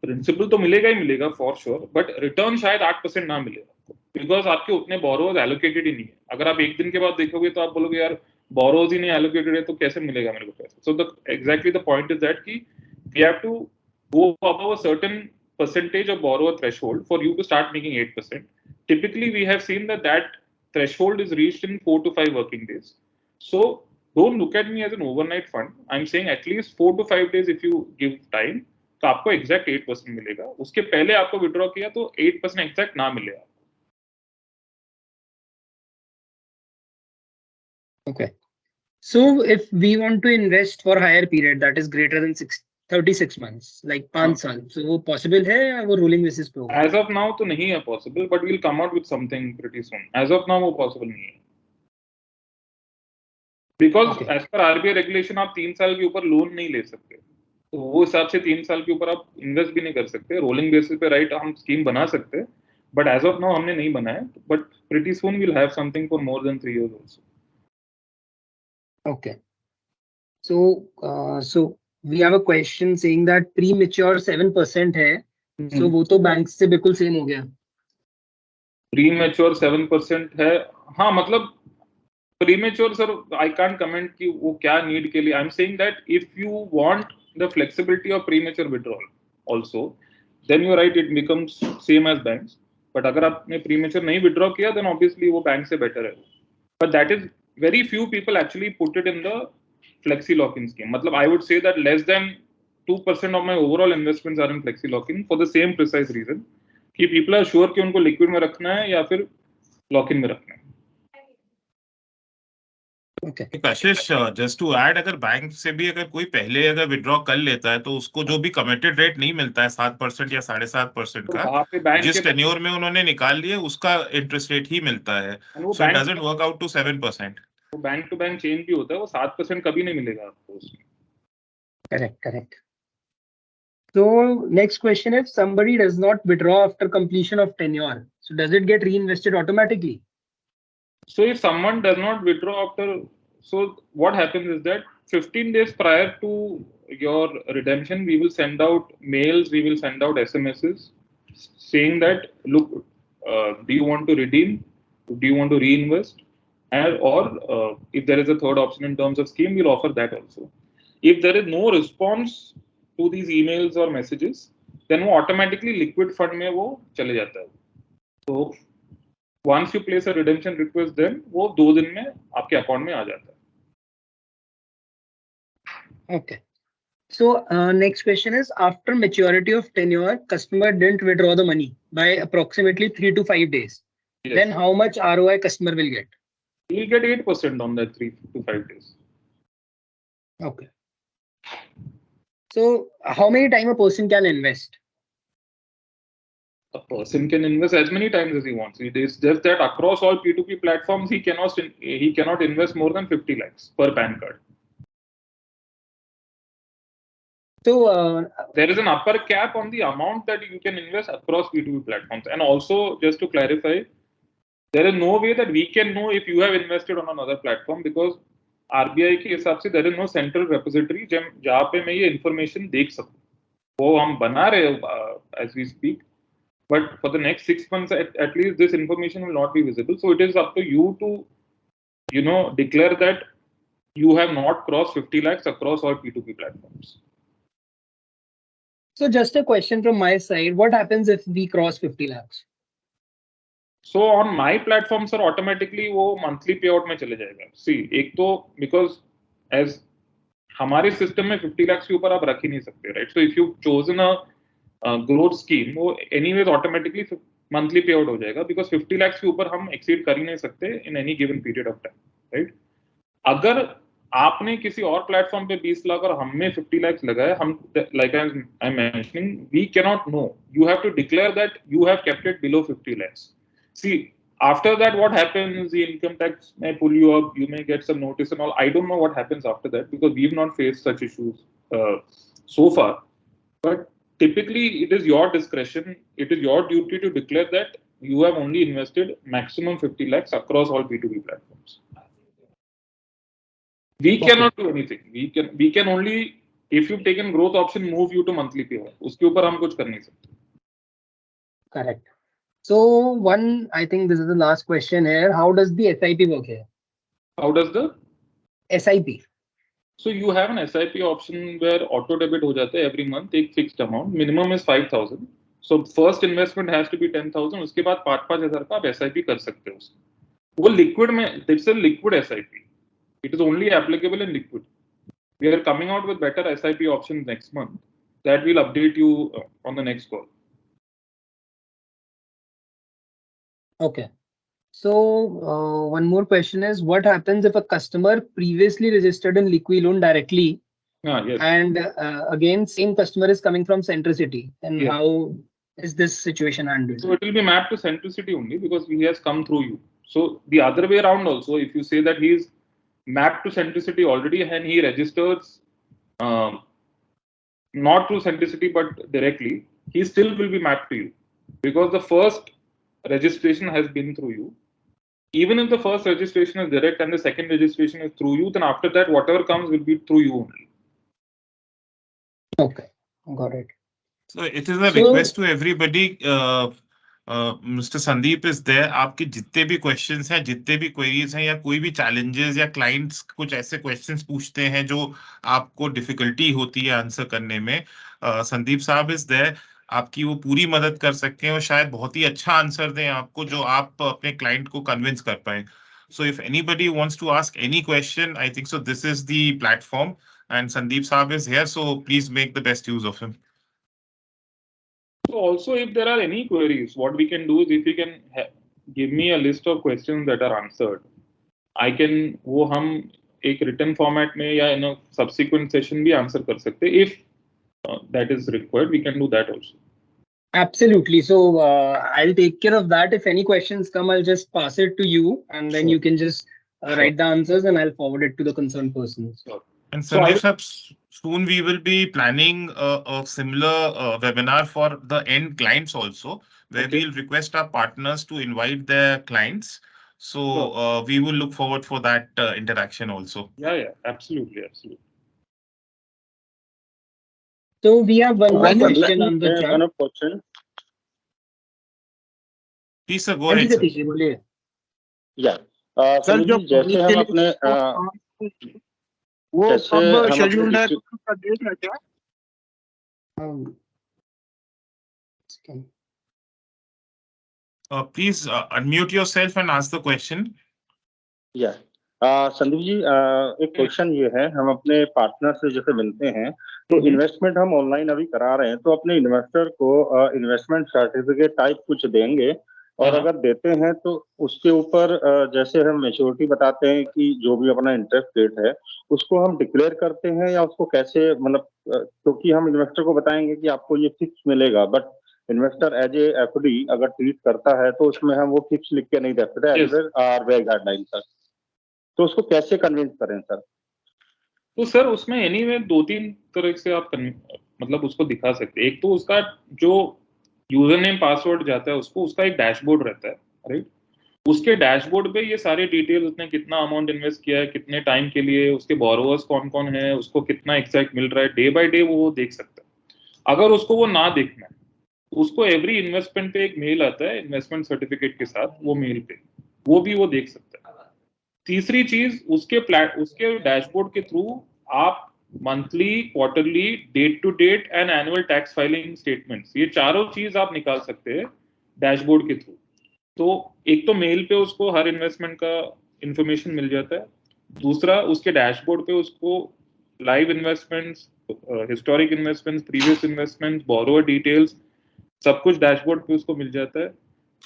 प्रिंसिपल तो मिलेगा ही मिलेगा फॉर श्योर, बट रिटर्न शायद 8% ना मिलेगा आपको, बिकॉज आपके उतने बोरोज एलोकेटेड ही नहीं है। अगर आप एक दिन के बाद देखोगे तो आप बोलोगे यार बोरोज ही नहीं एलोकेटेड है तो कैसे मिलेगा मेरे को पैसा। So the exactly the point is that कि we have to go above a certain percentage of borrower threshold for you to start making 8%. Typically, we have seen that threshold is reached in 4 to 5 working days. So don't look at me as an overnight fund. I'm saying at least 4 to 5 days if you give time, तो आपको exact 8% मिलेगा। उसके पहले आपको withdraw किया तो 8% exact ना मिलेगा। Okay. So if we want to invest for higher period that is greater than 36 months, like 5 साल, so वो possible है या वो rolling basis पे होगा? As of now तो नहीं है possible, but we'll come out with something pretty soon. As of now वो possible नहीं है, because Okay. as per RBI regulation आप 3 साल के ऊपर लोन नहीं ले सकते, तो वो हिसाब से 3 साल के ऊपर आप इन्वेस्ट भी नहीं कर सकते। रोलिंग बेसिस पे राइट हम स्कीम बना सकते हैं, बट एज ऑफ नाउ हमने नहीं बनाया, but pretty soon will have something for more than 3 years also. Okay. So we have a question saying that premature 7% है, so वो तो बैंक से बिल्कुल सेम हो गया। प्रीमेच्योर 7% है, हाँ मतलब premature sir I can't comment कि वो क्या नीड के लिए। I am saying that if you want the flexibility of premature withdrawal also, then you right it becomes same as banks. But अगर आपने प्रीमेच्योर नहीं विड्रॉ किया देन ऑब्वियसली वो बैंक से बेटर है, but that is very few people actually put it in the flexi lock-in scheme. मतलब I would say that less than 2% of my overall investments are in flexi lock-in for the same precise reason कि people are sure कि उनको liquid में रखना है या फिर lock-in में रखना है। Okay. Ashish, just to add, अगर बैंक से भी अगर कोई पहले अगर विड्रॉ कर लेता है तो उसको जो भी कमिटेड रेट नहीं मिलता है 7% या 7.5% तो का, वहाँ पे बैंक जिस के टेन्योर में उन्होंने निकाल लिया उसका इंटरेस्ट रेट ही मिलता है, वो so it doesn't work out to 7%। वो बैंक टू बैंक चेंज भी होता है, वो 7% कभी नहीं मिलेगा आपको उसमें। Correct. So next question, if somebody does not withdraw after completion of tenure, so does it get reinvested automatically? So if someone does not withdraw after, so what happens is that 15 days prior to your redemption, we will send out mails, we will send out SMSs saying that, look, do you want to redeem? Do you want to reinvest? And or if there is a third option in terms of scheme, we'll offer that also. If there is no response to these emails or messages, then वो automatically liquid fund में वो चले जाता है। तो once you place a redemption request, then वो 2 दिन में आपके अकाउंट में आ जाता है। Okay. So next question is, after maturity of tenure, customer didn't withdraw the money by approximately 3 to 5 days. Yes. Then how much ROI customer will get? He will get 8% on that 3 to 5 days. Okay. So how many time a person can invest? A person can invest as many times as he wants. It is just that across all P2P platforms, he cannot invest more than 50 lakhs per PAN card. So there is an upper cap on the amount that you can invest across P2P platforms. And also, just to clarify, there is no way that we can know if you have invested on another platform, because RBI के हिसाब से there is no central repository जहाँ पे मैं ये information देख सकूँ। वो हम बना रहे as we speak, but for the next 6 months at least this information will not be visible. So it is up to you to, declare that you have not crossed 50 lakhs across all P2P platforms. So just a question from my side, what happens if we cross 50 lakhs? So on my platform, sir, automatically वो monthly payout में चले जाएगा। See, एक तो because as हमारे system में 50 lakhs के ऊपर आप रख ही नहीं सकते, right? So if you've chosen a growth scheme, वो anyways automatically monthly payout हो जाएगा, because 50 lakhs के ऊपर हम exceed कर ही नहीं सकते in any given period of time, right? अगर आपने किसी और प्लेटफॉर्म पे 20 लाख और हमने 50 लाख लगाए, हम like I am mentioning, we can not no, you have to declare that you have kept it below 50 lakhs. See, after that what happens, the income tax may pull you up, you may get some notice and all. I don't know what happens after that because we've not faced such issues so far. But typically it is your discretion, it is your duty to declare that you have only invested maximum 50 lakhs across all B2B platforms. We cannot do anything. We can only, if you've taken growth option, move you to monthly pay. उसके ऊपर हम कुछ कर नहीं सकते. Correct. So I think this is the last question here. How does the SIP work here? How does the SIP. So you have an SIP option where auto debit हो जाता है every month एक fixed amount. Minimum is 5,000. So first investment has to be 10,000. उसके बाद 5,000 का आप SIP कर सकते हो उसमें. वो liquid में, it's a liquid SIP. It is only applicable in liquid. We are coming out with better SIP options next month. That we'll update you on the next call. Okay. So one more question is, what happens if a customer previously registered in Liquiloan directly, Yes. and again same customer is coming from Centricity, and Yes. how is this situation handled? So it will be mapped to Centricity only because he has come through you. So the other way around also, if you say that he is mapped to Centricity already and he registers not through Centricity but directly, he still will be mapped to you because the first registration has been through you. Even if the first registration is direct and the second registration is through you, then after that, whatever comes will be through you only. Okay, got it. So it is a request to everybody. Mr. Sandeep is there. आपके जितने भी questions हैं, जितने भी queries हैं या कोई भी challenges या clients कुछ ऐसे questions पूछते हैं जो आपको difficulty होती है आंसर करने में, संदीप साहब is there. आपकी वो पूरी मदद कर सकते हैं और शायद बहुत ही अच्छा आंसर दें आपको जो आप अपने क्लाइंट को कन्विंस कर पाए. So if anybody wants to ask any question, I think so this is the platform and Sandeep Saab is here, so please make the best use of him. So also if there are any queries, what we can do is if you can give me a list of questions that are answered, I can वो हम एक written format में या in a subsequent session भी answer कर सकते. If that is required, we can do that also. Absolutely. So I'll take care of that. If any questions come, I'll just pass it to you, and then you can just write the answers, and I'll forward it to the concerned person. Sure. And Sandeep sir, soon we will be planning a similar webinar for the end clients also, where we'll request our partners to invite their clients. So we will look forward for that interaction also. Yeah, absolutely. So we have one more question on the chat. One question. Please sir, go ahead. Sir. Yeah. Sir जो जैसे हम अपने वो कब scheduled है, उसका date है क्या? Please unmute yourself and ask the question. Yeah. Sandeep ji, एक क्वेश्चन ये है, हम अपने पार्टनर से जैसे मिलते हैं तो इन्वेस्टमेंट हम ऑनलाइन अभी करा रहे हैं, तो अपने इन्वेस्टर को इन्वेस्टमेंट सर्टिफिकेट टाइप कुछ देंगे और अगर देते हैं तो उसके ऊपर जैसे हम मैच्योरिटी बताते हैं कि जो भी अपना इंटरेस्ट रेट है उसको हम डिक्लेयर करते हैं या उसको कैसे, मतलब क्योंकि हम इन्वेस्टर को बताएंगे कि आपको ये फिक्स मिलेगा, but investor as a FD अगर ट्रीट करता है तो उसमें हम वो फिक्स लिख के नहीं देते as well RBI guideline sir, तो उसको कैसे कन्विंस करें सर? तो सर उसमें एनीवे 2-3 तरह से आप मतलब उसको दिखा सकते हैं. एक तो उसका जो यूजर नेम पासवर्ड जाता है उसको उसका एक डैशबोर्ड रहता है, राइट? उसके डैशबोर्ड पे ये सारे डिटेल्स, उसने कितना अमाउंट इन्वेस्ट किया है, कितने टाइम के लिए, उसके बोरोवर्स कौन कौन है, उसको कितना एग्जैक्ट मिल रहा है, डे बाय डे वो देख सकता है. अगर उसको वो ना देखना है, उसको एवरी इन्वेस्टमेंट पे एक मेल आता है इन्वेस्टमेंट सर्टिफिकेट के साथ, वो मेल पे वो भी वो देख सकता है. तीसरी चीज, उसके डैशबोर्ड के थ्रू आप monthly, quarterly, date to date and annual tax filing statements, ये चारों चीज आप निकाल सकते हैं डैशबोर्ड के थ्रू. तो एक तो मेल पे उसको हर इन्वेस्टमेंट का इंफॉर्मेशन मिल जाता है, दूसरा उसके डैशबोर्ड पे उसको live investments, historic investments, previous investments, borrower details, सब कुछ डैशबोर्ड पे उसको मिल जाता है.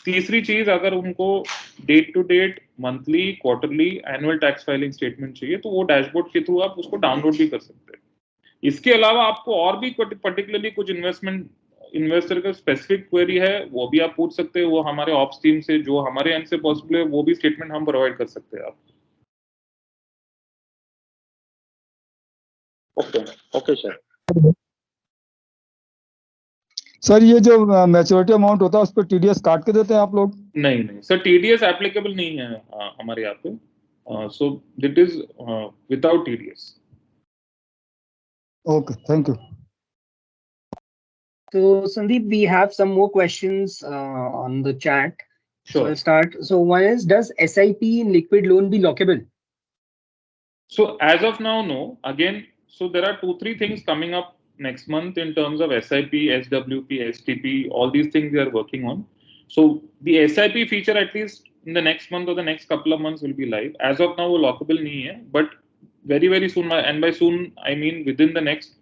तीसरी चीज, अगर उनको date to date, monthly, quarterly, annual tax filing statement चाहिए तो वो डैशबोर्ड के थ्रू आप उसको डाउनलोड भी कर सकते हैं। इसके अलावा आपको और भी पर्टिकुलरली कुछ इन्वेस्टर का स्पेसिफिक क्वेरी है वो भी आप पूछ सकते हैं। वो हमारे ऑप्स टीम से जो हमारे एंड से पॉसिबल है वो भी स्टेटमेंट हम प्रोवाइड कर सकते हैं आप। Okay sir. सर ये जो मैच्योरिटी अमाउंट होता है उस पर टीडीएस काट के देते हैं आप लोग? नहीं सर, टीडीएस एप्लीकेबल नहीं है हमारे यहाँ पे, so that is without TDS. Okay, thank you. So Sandeep, we have some more questions on the chat. So Sure. I'll start. So one is, does SIP in liquid loan be lockable? So as of now, no. Again, so there are 2-3 things coming up next month in terms of SIP, SWP, STP, all these things we are working on. So the SIP feature, at least in the next month or the next couple of months, will be live. As of now, वो lockable नहीं है, but very soon, and by soon I mean within the next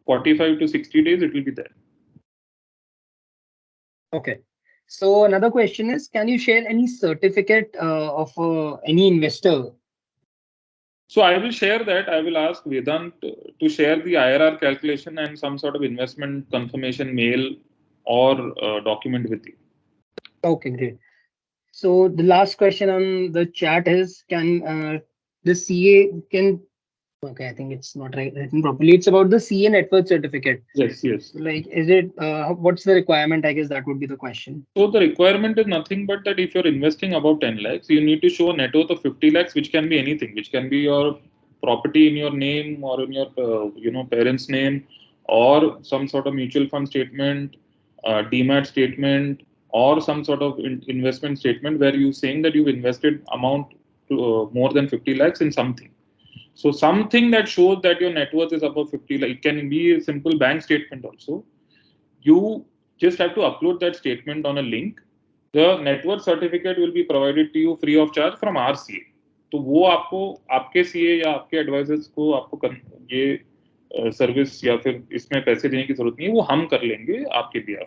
45 to 60 days, it will be there. Okay. So another question is, can you share any certificate of any investor? So I will share that. I will ask Vedant to share the IRR calculation and some sort of investment confirmation mail or document with you. Okay, great. So the last question on the chat is, can the CA can, okay, I think it's not written properly. It's about the CA net worth certificate. Yes. Like, is it, what's the requirement? I guess that would be the question. So the requirement is nothing but that if you're investing above 10 lakhs, you need to show a net worth of 50 lakhs, which can be anything, which can be your property in your name or in your parents' name, or some sort of mutual fund statement, demat statement, or some sort of investment statement where you're saying that you've invested amount to, more than 50 lakhs in something. So something that shows that your net worth is above 50 lakhs. It can be a simple bank statement also. You just have to upload that statement on a link. The net worth certificate will be provided to you free of charge from our CA. तो वो आपको आपके CA या आपके advisers को आपको ये service या फिर इसमें पैसे देने की जरूरत नहीं है, वो हम कर लेंगे आपके लिए।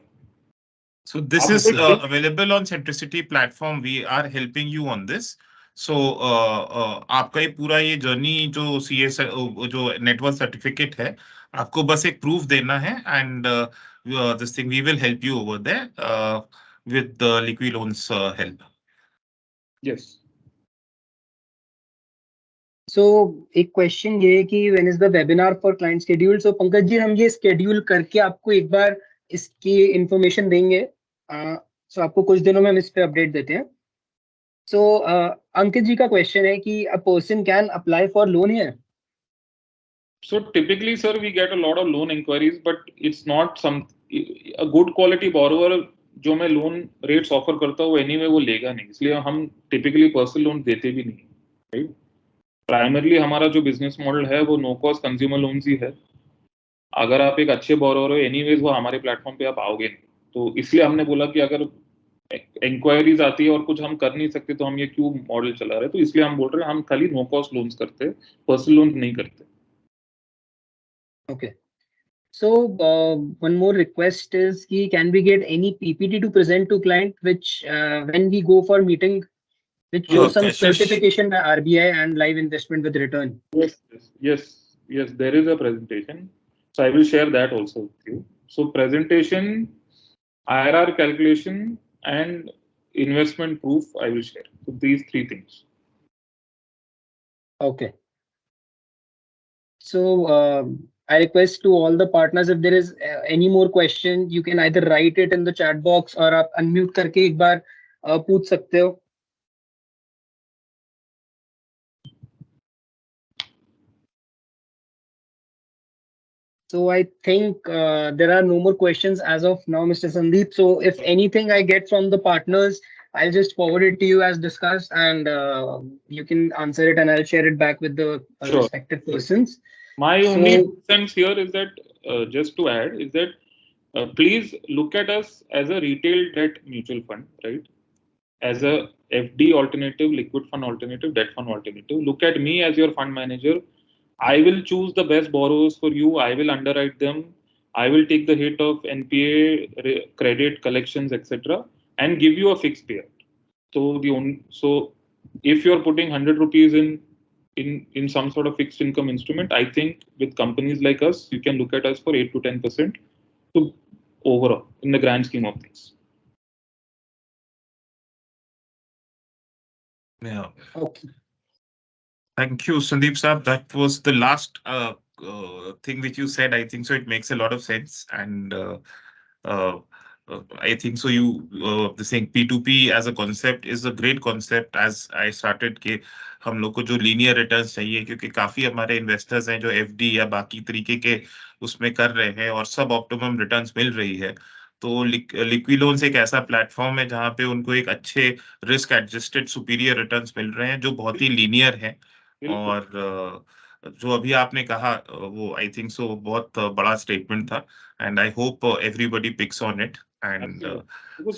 So this is available on Centricity platform. We are helping you on this. So आपका ये पूरा ये जर्नी जो CS जो नेटवर्क सर्टिफिकेट है, आपको बस एक प्रूफ देना है, and this thing we will help you over there with the Liquid Loans help. Yes. So एक क्वेश्चन ये है कि when is the webinar for client schedule? So Pankaj ji, हम ये schedule करके आपको एक बार इसकी information देंगे. So आपको कुछ दिनों में हम इस पे अपडेट देते हैं. So अंकित जी का क्वेश्चन है कि a person can apply for loan here? So typically, sir, we get a lot of loan inquiries, but it's not a good quality borrower जो मैं लोन रेट्स ऑफर करता हूँ एनीवे वो लेगा नहीं, इसलिए हम टिपिकली पर्सनल लोन देते भी नहीं, राइट। प्राइमरली हमारा जो बिजनेस मॉडल है वो नो कॉस्ट कंज्यूमर लोन्स ही है। अगर आप एक अच्छे बोरोवर हो एनीवेज वो हमारे प्लेटफॉर्म पे आप आओगे नहीं, तो इसलिए हमने बोला कि अगर इंक्वायरीज आती है और कुछ हम कर नहीं सकते तो हम ये क्यों मॉडल चला रहे, तो इसलिए हम बोल रहे हैं हम खाली नो कॉस्ट लोन्स करते हैं, पर्सनल लोन नहीं करते। Okay. So one more request is, can we get any PPT to present to client, which when we go for meeting, which shows some certification by RBI and live investment with return? Yes, there is a presentation. So I will share that also with you. So presentation, IRR calculation, and investment proof I will share. So these 3 things. Okay. So I request to all the partners, if there is any more question, you can either write it in the chat box or आप unmute करके एक बार पूछ सकते हो. So I think there are no more questions as of now, Mr. Sandeep. So if anything I get from the partners, I'll just forward it to you as discussed, and you can answer it, and I'll share it back with the respective persons. My only sense here is that, just to add, is that please look at us as a retail debt mutual fund, right? As a FD alternative, liquid fund alternative, debt fund alternative. Look at me as your fund manager. I will choose the best borrowers for you. I will underwrite them. I will take the hit of NPA, credit, collections, etc. and give you a fixed payout. So if you're putting 100 rupees in some sort of fixed income instrument, I think with companies like us, you can look at us for 8 to 10% to overall in the grand scheme of things. Yeah. Okay. Thank you, Sandeep Saab. That was the last thing which you said. I think so. It makes a lot of sense, and I think so. The saying P2P as a concept is a great concept. As I started कि हम लोग को जो linear returns चाहिए, क्योंकि काफी हमारे investors हैं जो FD या बाकी तरीके के उसमें कर रहे हैं और सब optimum returns मिल रही है. तो लिक्विलोन्स एक ऐसा प्लेटफॉर्म है जहाँ पे उनको एक अच्छे रिस्क एडजस्टेड सुपीरियर रिटर्न्स मिल रहे हैं जो बहुत ही लीनियर है. और जो अभी आपने कहा वो आई थिंक सो बहुत बड़ा स्टेटमेंट था, and I hope everybody picks on it. And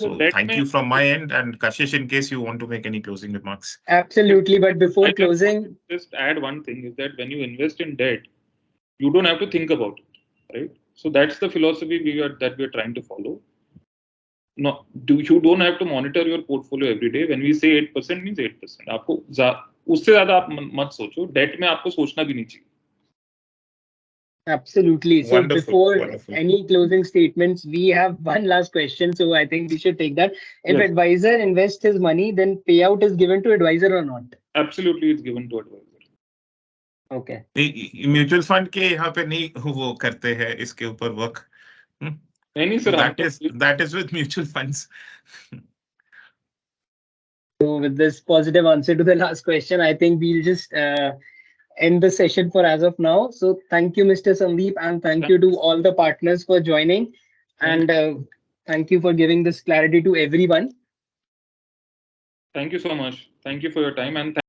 so thank you from my end, and Kashish, in case you want to make any closing remarks. Absolutely, but before closing, just add one thing is that when you invest in debt, you don't have to think about it, right? So that's the philosophy that we are trying to follow. No, you don't have to monitor your portfolio every day. When we say 8% means 8%. आपको उससे ज्यादा आप मत सोचो. Date में आपको सोचना भी नहीं चाहिए. Absolutely. So Wonderful, before wonderful. any closing statements, we have one last question. So I think we should take that. If Yes. advisor invests his money, then payout is given to advisor or not? Absolutely, it's given to advisor. Okay. Mutual fund के यहाँ पे नहीं वो करते हैं इसके ऊपर work. नहीं sir, that is with mutual funds. So with this positive answer to the last question, I think we'll just end the session for as of now. So thank you, Mr. Sandeep, and thank you to all the partners for joining. And thank you for giving this clarity to everyone. Thank you so much. Thank you for your time, and